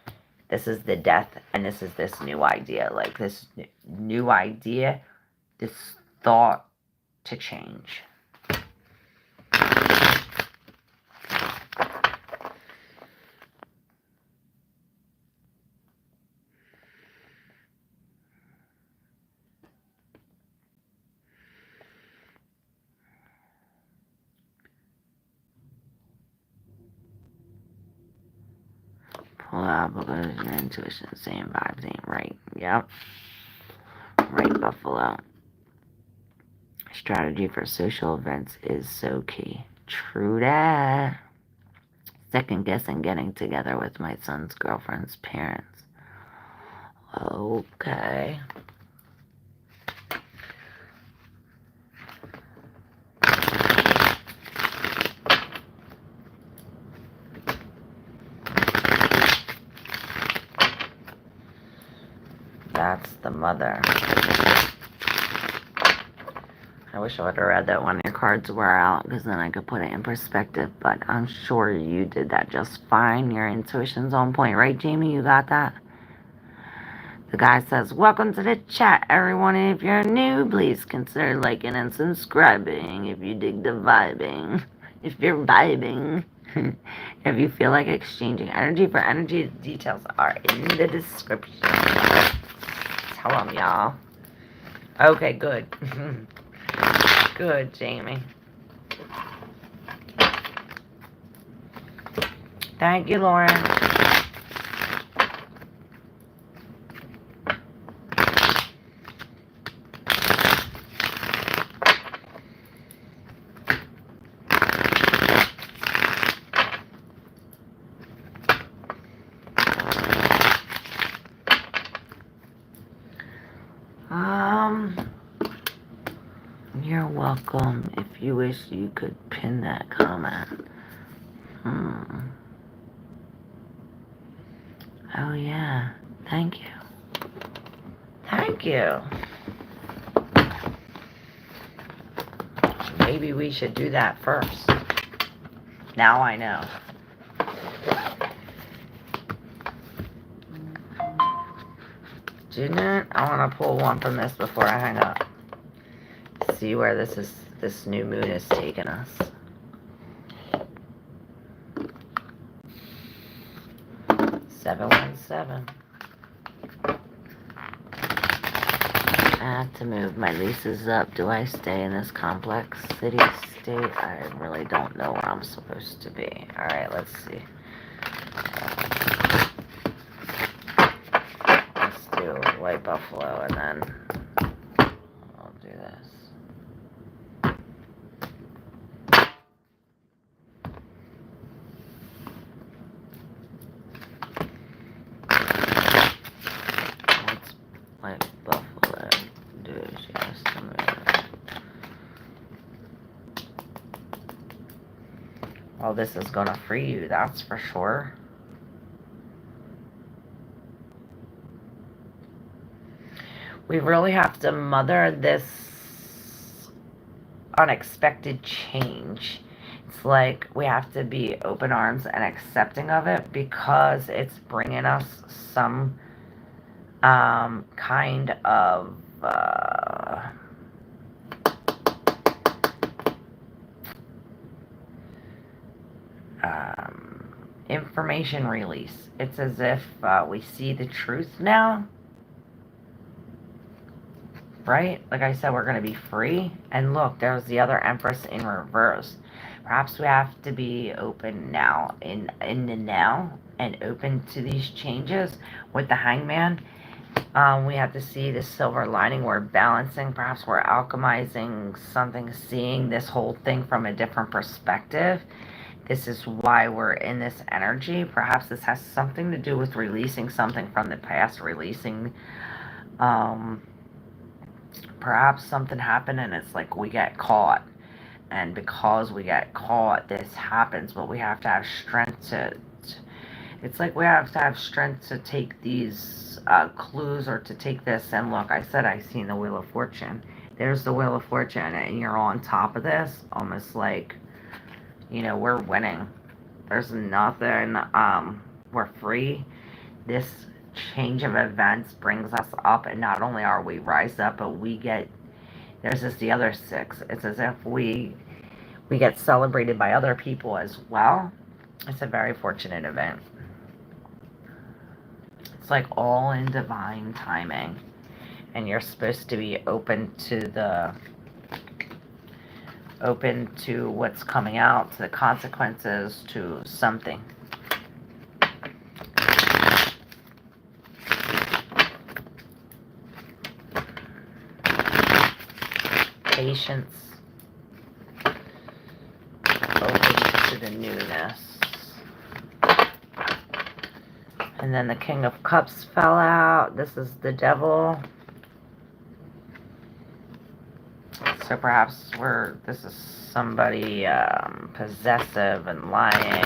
this is the death, and this is this new idea. Like, this new idea, this thought to change. Pull out because your intuition is saying vibes ain't right. Yep. Right, Buffalo. Strategy for social events is so key. True that. Second guessing getting together with my son's girlfriend's parents. Okay. That's the mother. I wish I would have read that when your cards were out, because then I could put it in perspective, but I'm sure you did that just fine. Your intuition's on point, right, Jamie? You got that? The guy says, welcome to the chat, everyone. If you're new, please consider liking and subscribing if you dig the vibing. If you're vibing. If you feel like exchanging energy for energy, the details are in the description. Tell them, y'all. Okay, good. Good, Jamie. Thank you, Lauren. You're welcome. If you wish, you could pin that comment. Oh, yeah. Thank you. Thank you. Maybe we should do that first. Now I know. Didn't I want to pull one from this before I hang up? See where this new moon is taking us. $717. I have to move my leases up. Do I stay in this complex city state? I really don't know where I'm supposed to be. Alright, let's see. Let's do White Buffalo and then I'll do this. like buffalo. Dude, yes, well, this is gonna free you, that's for sure. We really have to mother this unexpected change. It's like we have to be open arms and accepting of it because it's bringing us some kind of information release. It's as if we see the truth now, right? Like I said, we're going to be free. And look, there's the other Empress in reverse. Perhaps we have to be open now, in the now, and open to these changes with the Hangman. We have to see the silver lining. We're balancing. Perhaps we're alchemizing something, seeing this whole thing from a different perspective. This is why we're in this energy. Perhaps this has something to do with releasing something from the past, releasing, perhaps something happened and it's like we get caught. And because we get caught, this happens, but we have to have strength to, it's like we have to have strength to take these clues, or to take this. And look, I said I seen the Wheel of Fortune. There's the Wheel of Fortune, and you're on top of this, almost like, you know, we're winning. There's nothing, we're free. This change of events brings us up, and not only are we rise up, but we get, there's just the other 6. It's as if we get celebrated by other people as well. It's a very fortunate event. It's like all in divine timing. And you're supposed to be open to what's coming out, to the consequences, to something. Patience. Open to the newness. And then the King of Cups fell out. This is the Devil. So perhaps this is somebody possessive and lying,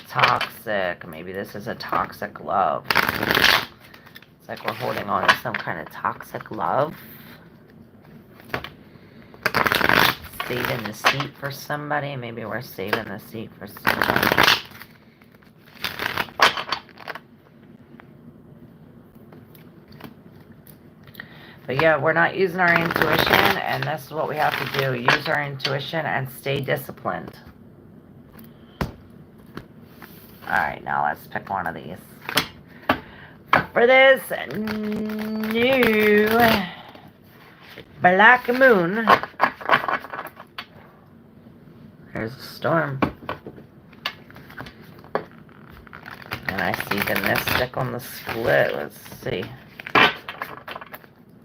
toxic. Maybe this is a toxic love. It's like we're holding on to some kind of toxic love. Saving the seat for somebody. Maybe we're saving the seat for somebody. But yeah, we're not using our intuition, and this is what we have to do. Use our intuition and stay disciplined. Alright, now let's pick one of these. For this new black moon, there's a storm. And I see the mystic on the split. Let's see.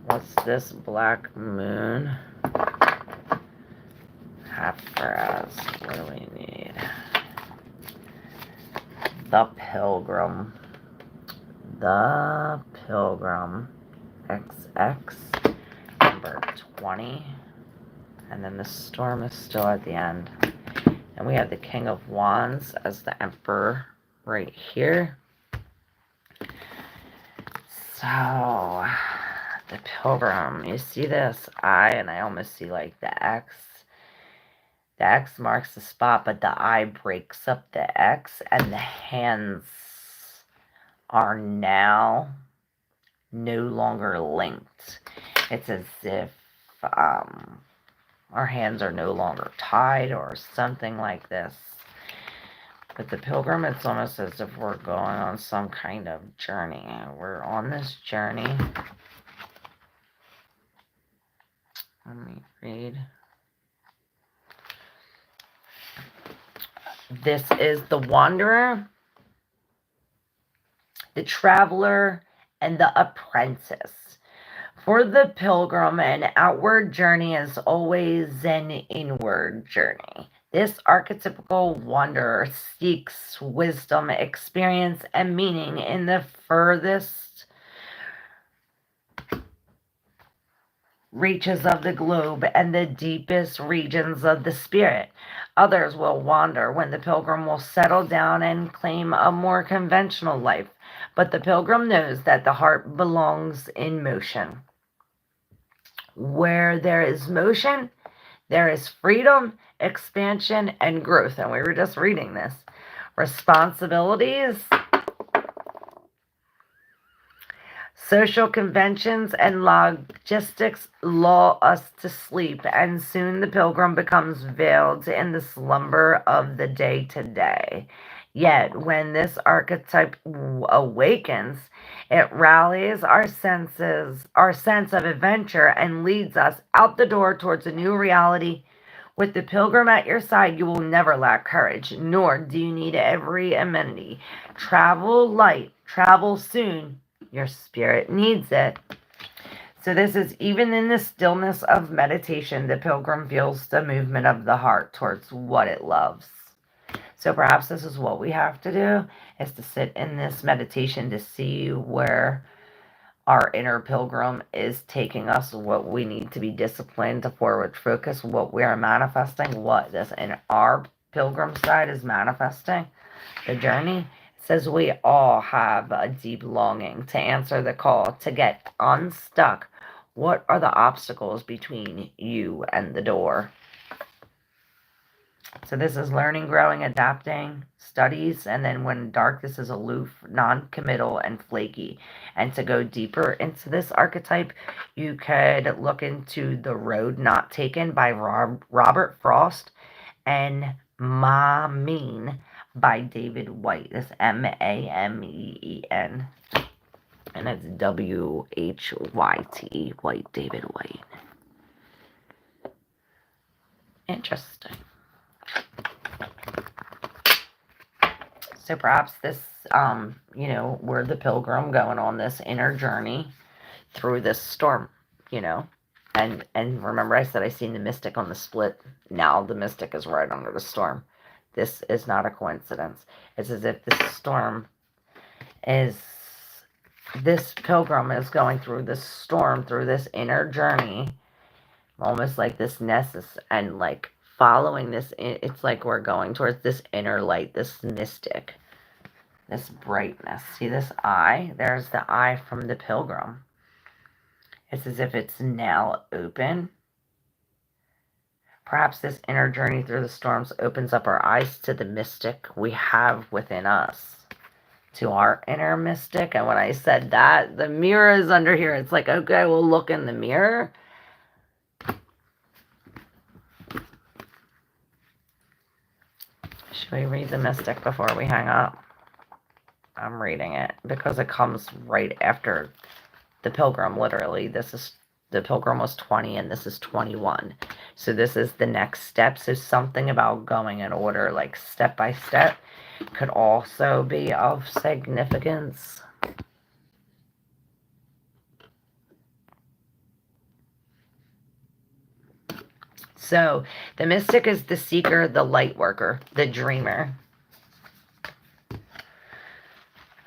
What's this black moon have for us? What do we need? The Pilgrim. The Pilgrim. XX. Number 20. And then the storm is still at the end. And we have the King of Wands as the Emperor right here. So, the Pilgrim, you see this I, and I almost see like the X. The X marks the spot, but the I breaks up the X, and the hands are now no longer linked. It's as if our hands are no longer tied or something like this. But the Pilgrim, it's almost as if we're going on some kind of journey. We're on this journey. Let me read. This is the Wanderer, the Traveler, and the Apprentice. For the Pilgrim, an outward journey is always an inward journey. This archetypical wanderer seeks wisdom, experience, and meaning in the furthest reaches of the globe and the deepest regions of the spirit. Others will wander when the pilgrim will settle down and claim a more conventional life. But the pilgrim knows that the heart belongs in motion. Where there is motion, there is freedom, expansion, and growth. And we were just reading this. Responsibilities, social conventions, and logistics lull us to sleep, and soon the pilgrim becomes veiled in the slumber of the day to day. Yet, when this archetype awakens, it rallies our sense of adventure, and leads us out the door towards a new reality. With the pilgrim at your side, you will never lack courage, nor do you need every amenity. Travel light, travel soon. Your spirit needs it. So this is even in the stillness of meditation, the pilgrim feels the movement of the heart towards what it loves. So perhaps this is what we have to do, is to sit in this meditation to see where our inner pilgrim is taking us, what we need to be disciplined to forward focus, what we are manifesting, what this in our pilgrim side is manifesting, the journey. It says we all have a deep longing to answer the call, to get unstuck. What are the obstacles between you and the door? So this is learning, growing, adapting, studies, and then when dark, this is aloof, non-committal, and flaky. And to go deeper into this archetype, you could look into The Road Not Taken by Robert Frost and Ma Meen by David White. This Mameen. And it's Whyte, White, David White. Interesting. So perhaps this, we're the pilgrim going on this inner journey through this storm, And remember I said I seen the mystic on the split. Now the mystic is right under the storm. This is not a coincidence. It's as if this pilgrim is going through this storm, through this inner journey, almost like this nessus, and like following this, it's like we're going towards this inner light, this mystic, this brightness. See this eye? There's the eye from the pilgrim. It's as if it's now open. Perhaps this inner journey through the storms opens up our eyes to the mystic we have within us, to our inner mystic. And when I said that, the mirror is under here. It's like, okay, we'll look in the mirror. Should we read the mystic before we hang up? I'm reading it because it comes right after the pilgrim, literally. The pilgrim was 20 and this is 21. So this is the next step. So something about going in order, like step by step, could also be of significance. So the mystic is the seeker, the light worker, the dreamer.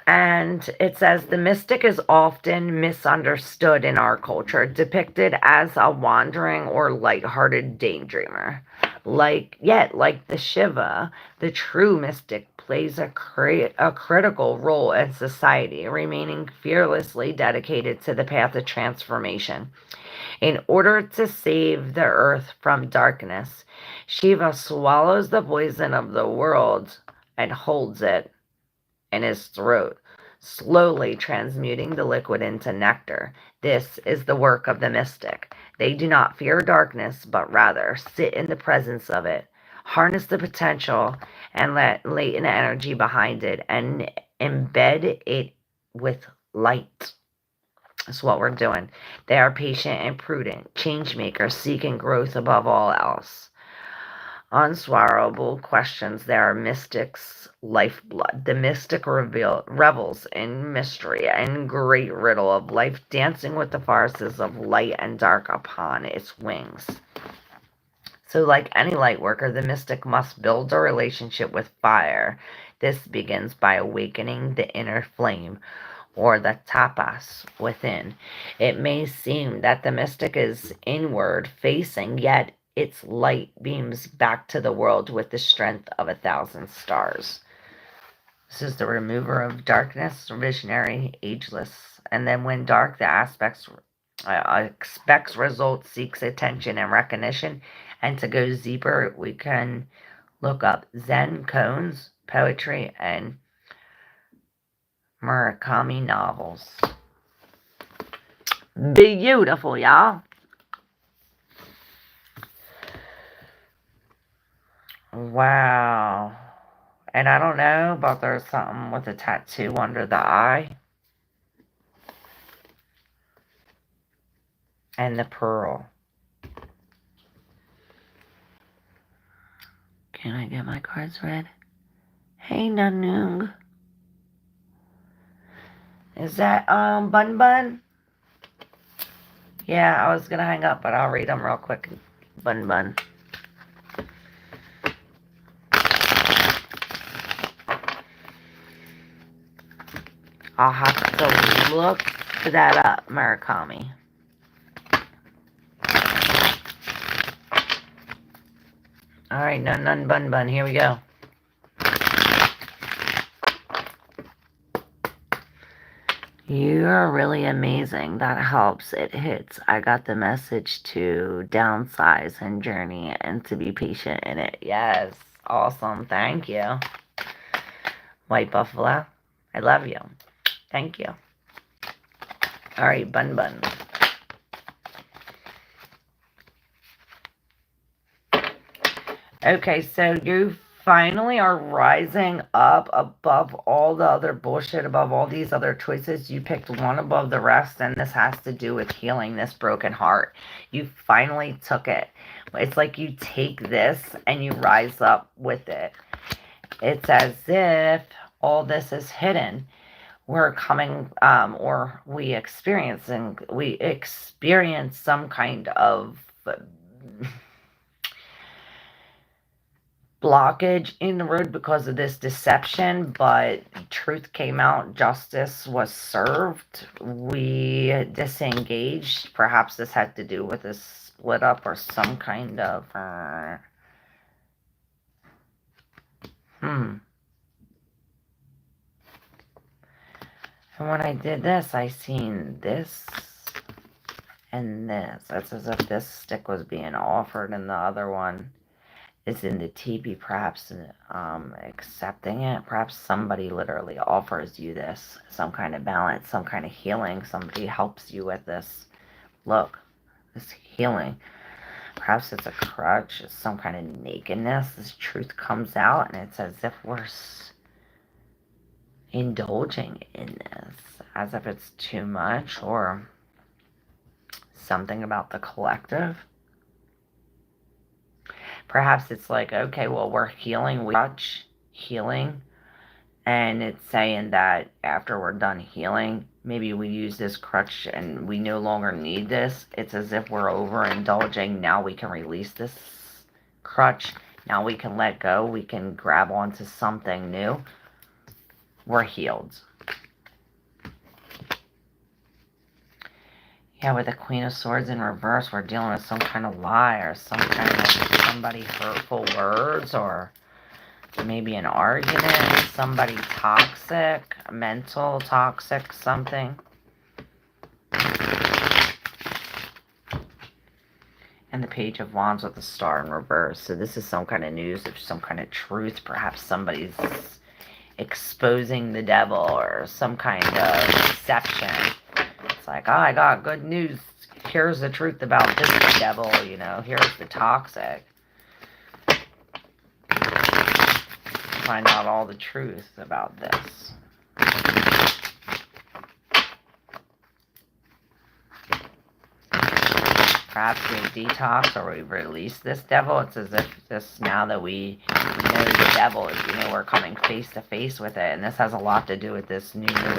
And it says the mystic is often misunderstood in our culture, depicted as a wandering or lighthearted daydreamer. Like the Shiva, the true mystic plays a critical role in society, remaining fearlessly dedicated to the path of transformation. In order to save the earth from darkness, Shiva swallows the poison of the world and holds it in his throat, slowly transmuting the liquid into nectar. This is the work of the mystic. They do not fear darkness, but rather sit in the presence of it, harness the potential and latent energy behind it, and embed it with light. That's what we're doing. They are patient and prudent, change makers, seeking growth above all else. Unswarable questions. They are mystics' lifeblood. The mystic revels in mystery and great riddle of life, dancing with the farces of light and dark upon its wings. So like any light worker, the mystic must build a relationship with fire. This begins by awakening the inner flame, or the tapas within. It may seem that the mystic is inward facing, yet its light beams back to the world with the strength of 1,000 stars. This is the remover of darkness, visionary, ageless. And then when dark, the aspects expects results, seeks attention and recognition. And to go deeper, we can look up Zen koans, poetry, and Murakami novels. Beautiful, y'all. Wow. And I don't know, but there's something with a tattoo under the eye. And the pearl. Can I get my cards read? Hey, Nanung. Is that, Bun Bun? Yeah, I was gonna hang up, but I'll read them real quick. Bun Bun. I'll have to look that up, Murakami. Alright, Nun Bun Bun, here we go. You're really amazing. That helps. It hits. I got the message to downsize and journey and to be patient in it. Yes. Awesome. Thank you. White Buffalo. I love you. Thank you. Alright, Bun Bun. Okay, so you finally are rising up above all the other bullshit, above all these other choices. You picked one above the rest, and this has to do with healing this broken heart. You finally took it. It's like you take this and you rise up with it. It's as if all this is hidden. We're coming, or we experience some kind of blockage in the road because of this deception, but truth came out, justice was served, we disengaged. Perhaps this had to do with a split up or some kind of and when I did this, I seen this and this. It's as if this stick was being offered and the other one is in the teepee, perhaps accepting it. Perhaps somebody literally offers you this, some kind of balance, some kind of healing. Somebody helps you with this. Look, this healing. Perhaps it's a crutch, it's some kind of nakedness. This truth comes out, and it's as if we're indulging in this, as if it's too much, or something about the collective. Perhaps it's like, okay, well, we're healing, we touch healing, and it's saying that after we're done healing, maybe we use this crutch and we no longer need this. It's as if we're overindulging. Now we can release this crutch. Now we can let go. We can grab onto something new. We're healed. Yeah, with the Queen of Swords in reverse, we're dealing with some kind of lie or some kind of somebody hurtful words, or maybe an argument, somebody toxic, mental toxic, something. And the Page of Wands with the Star in reverse. So this is some kind of news of some kind of truth. Perhaps somebody's exposing the devil or some kind of deception. It's like, oh, I got good news. Here's the truth about this devil, you know. Here's the toxic. Find out all the truth about this. Perhaps we detox or we release this devil. It's as if this, now that we know the devil, you know, we're coming face to face with it. And this has a lot to do with this new moon.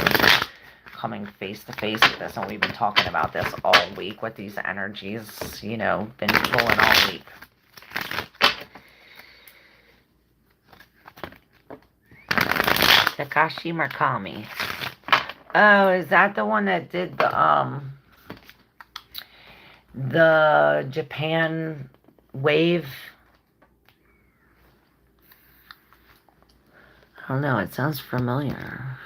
Coming face to face with this, and we've been talking about this all week with these energies, you know, been pulling all week. Takashi Murakami. Oh, is that the one that did the Japan wave? I don't know, it sounds familiar.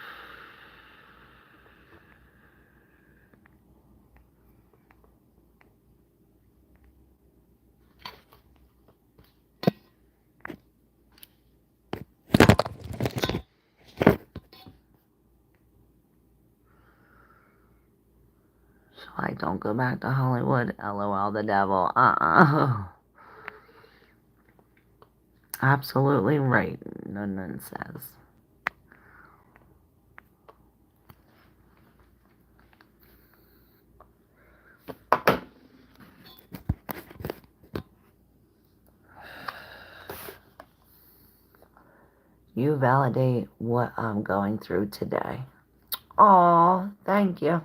So I don't go back to Hollywood. LOL the devil. Absolutely right, Nunnan says. You validate what I'm going through today. Aw, thank you.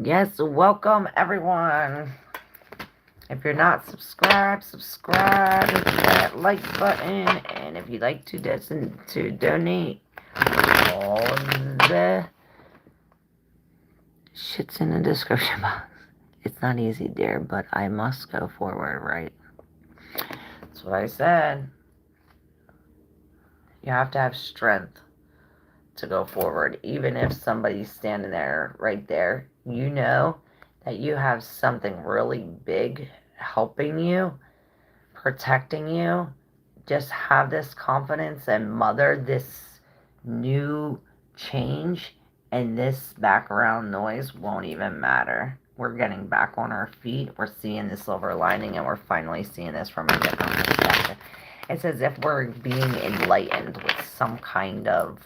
Yes, welcome everyone. If you're not subscribed, subscribe, hit that like button, and if you'd like to donate, all the shit's in the description box. It's not easy, dear, but I must go forward, right? That's what I said. You have to have strength to go forward. Even if somebody's standing there, right there, you know that you have something really big helping you, protecting you. Just have this confidence and mother this new change, and this background noise won't even matter. We're getting back on our feet. We're seeing the silver lining, and we're finally seeing this from a different perspective. It's as if we're being enlightened with some kind of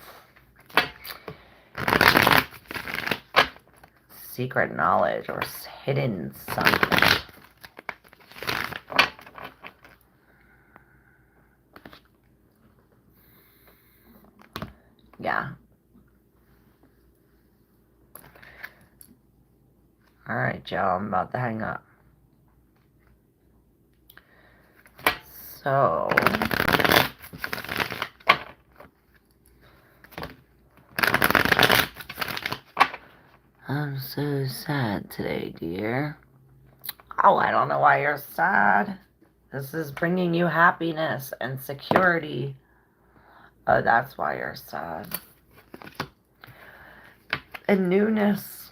secret knowledge or hidden something. Yeah. Alright, Joe, I'm about to hang up. So, I'm so sad today, dear. Oh, I don't know why you're sad. This is bringing you happiness and security. Oh, that's why you're sad. And newness.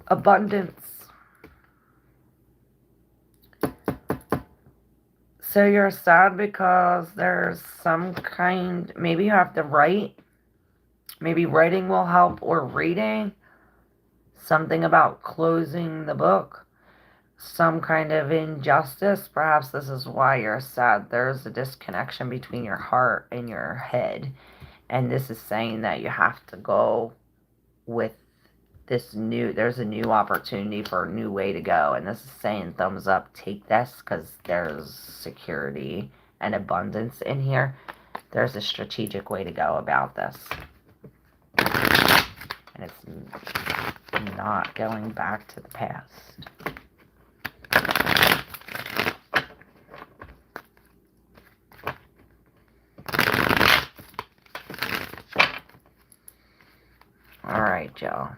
Abundance. So you're sad because there's some kind, maybe you have to write. Maybe writing will help, or reading. Something about closing the book. Some kind of injustice. Perhaps this is why you're sad. There's a disconnection between your heart and your head. And this is saying that you have to go with this new, there's a new opportunity for a new way to go. And this is saying thumbs up, take this, because there's security and abundance in here. There's a strategic way to go about this. And it's not going back to the past. Alright, y'all.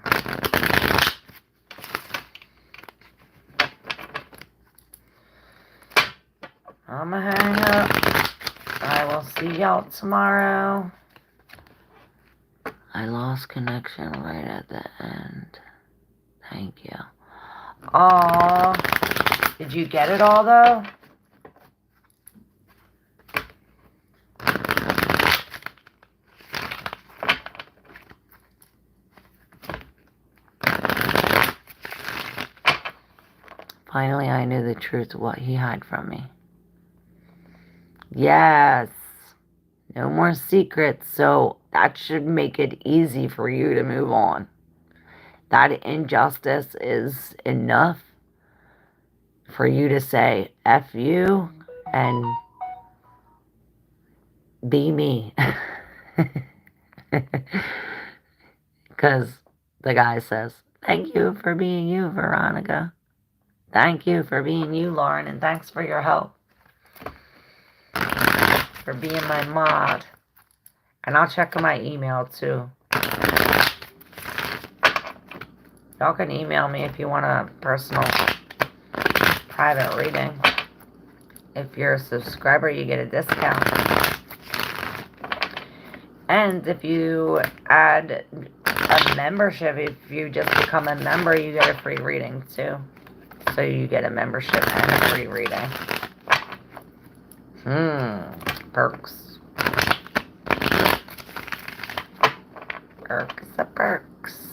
I'ma hang up. I will see y'all tomorrow. I lost connection right at the end. Thank you. Aww. Did you get it all, though? Finally, I knew the truth of what he hid from me. Yes. No more secrets, so that should make it easy for you to move on. That injustice is enough for you to say F you and be me. Because the guy says, Thank you for being you, Veronica. Thank you for being you, Lauren, and thanks for your help. For being my mod. And I'll check my email too. Y'all can email me if you want a personal private reading. If you're a subscriber, you get a discount. And if you add a membership, if you just become a member, you get a free reading too. So you get a membership and a free reading. Perks. Perks are perks.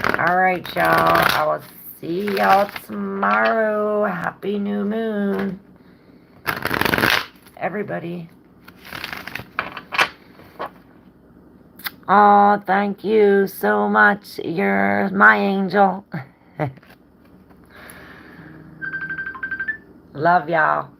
Alright, y'all. I will see y'all tomorrow. Happy new moon. Everybody. Oh, thank you so much. You're my angel. Love y'all.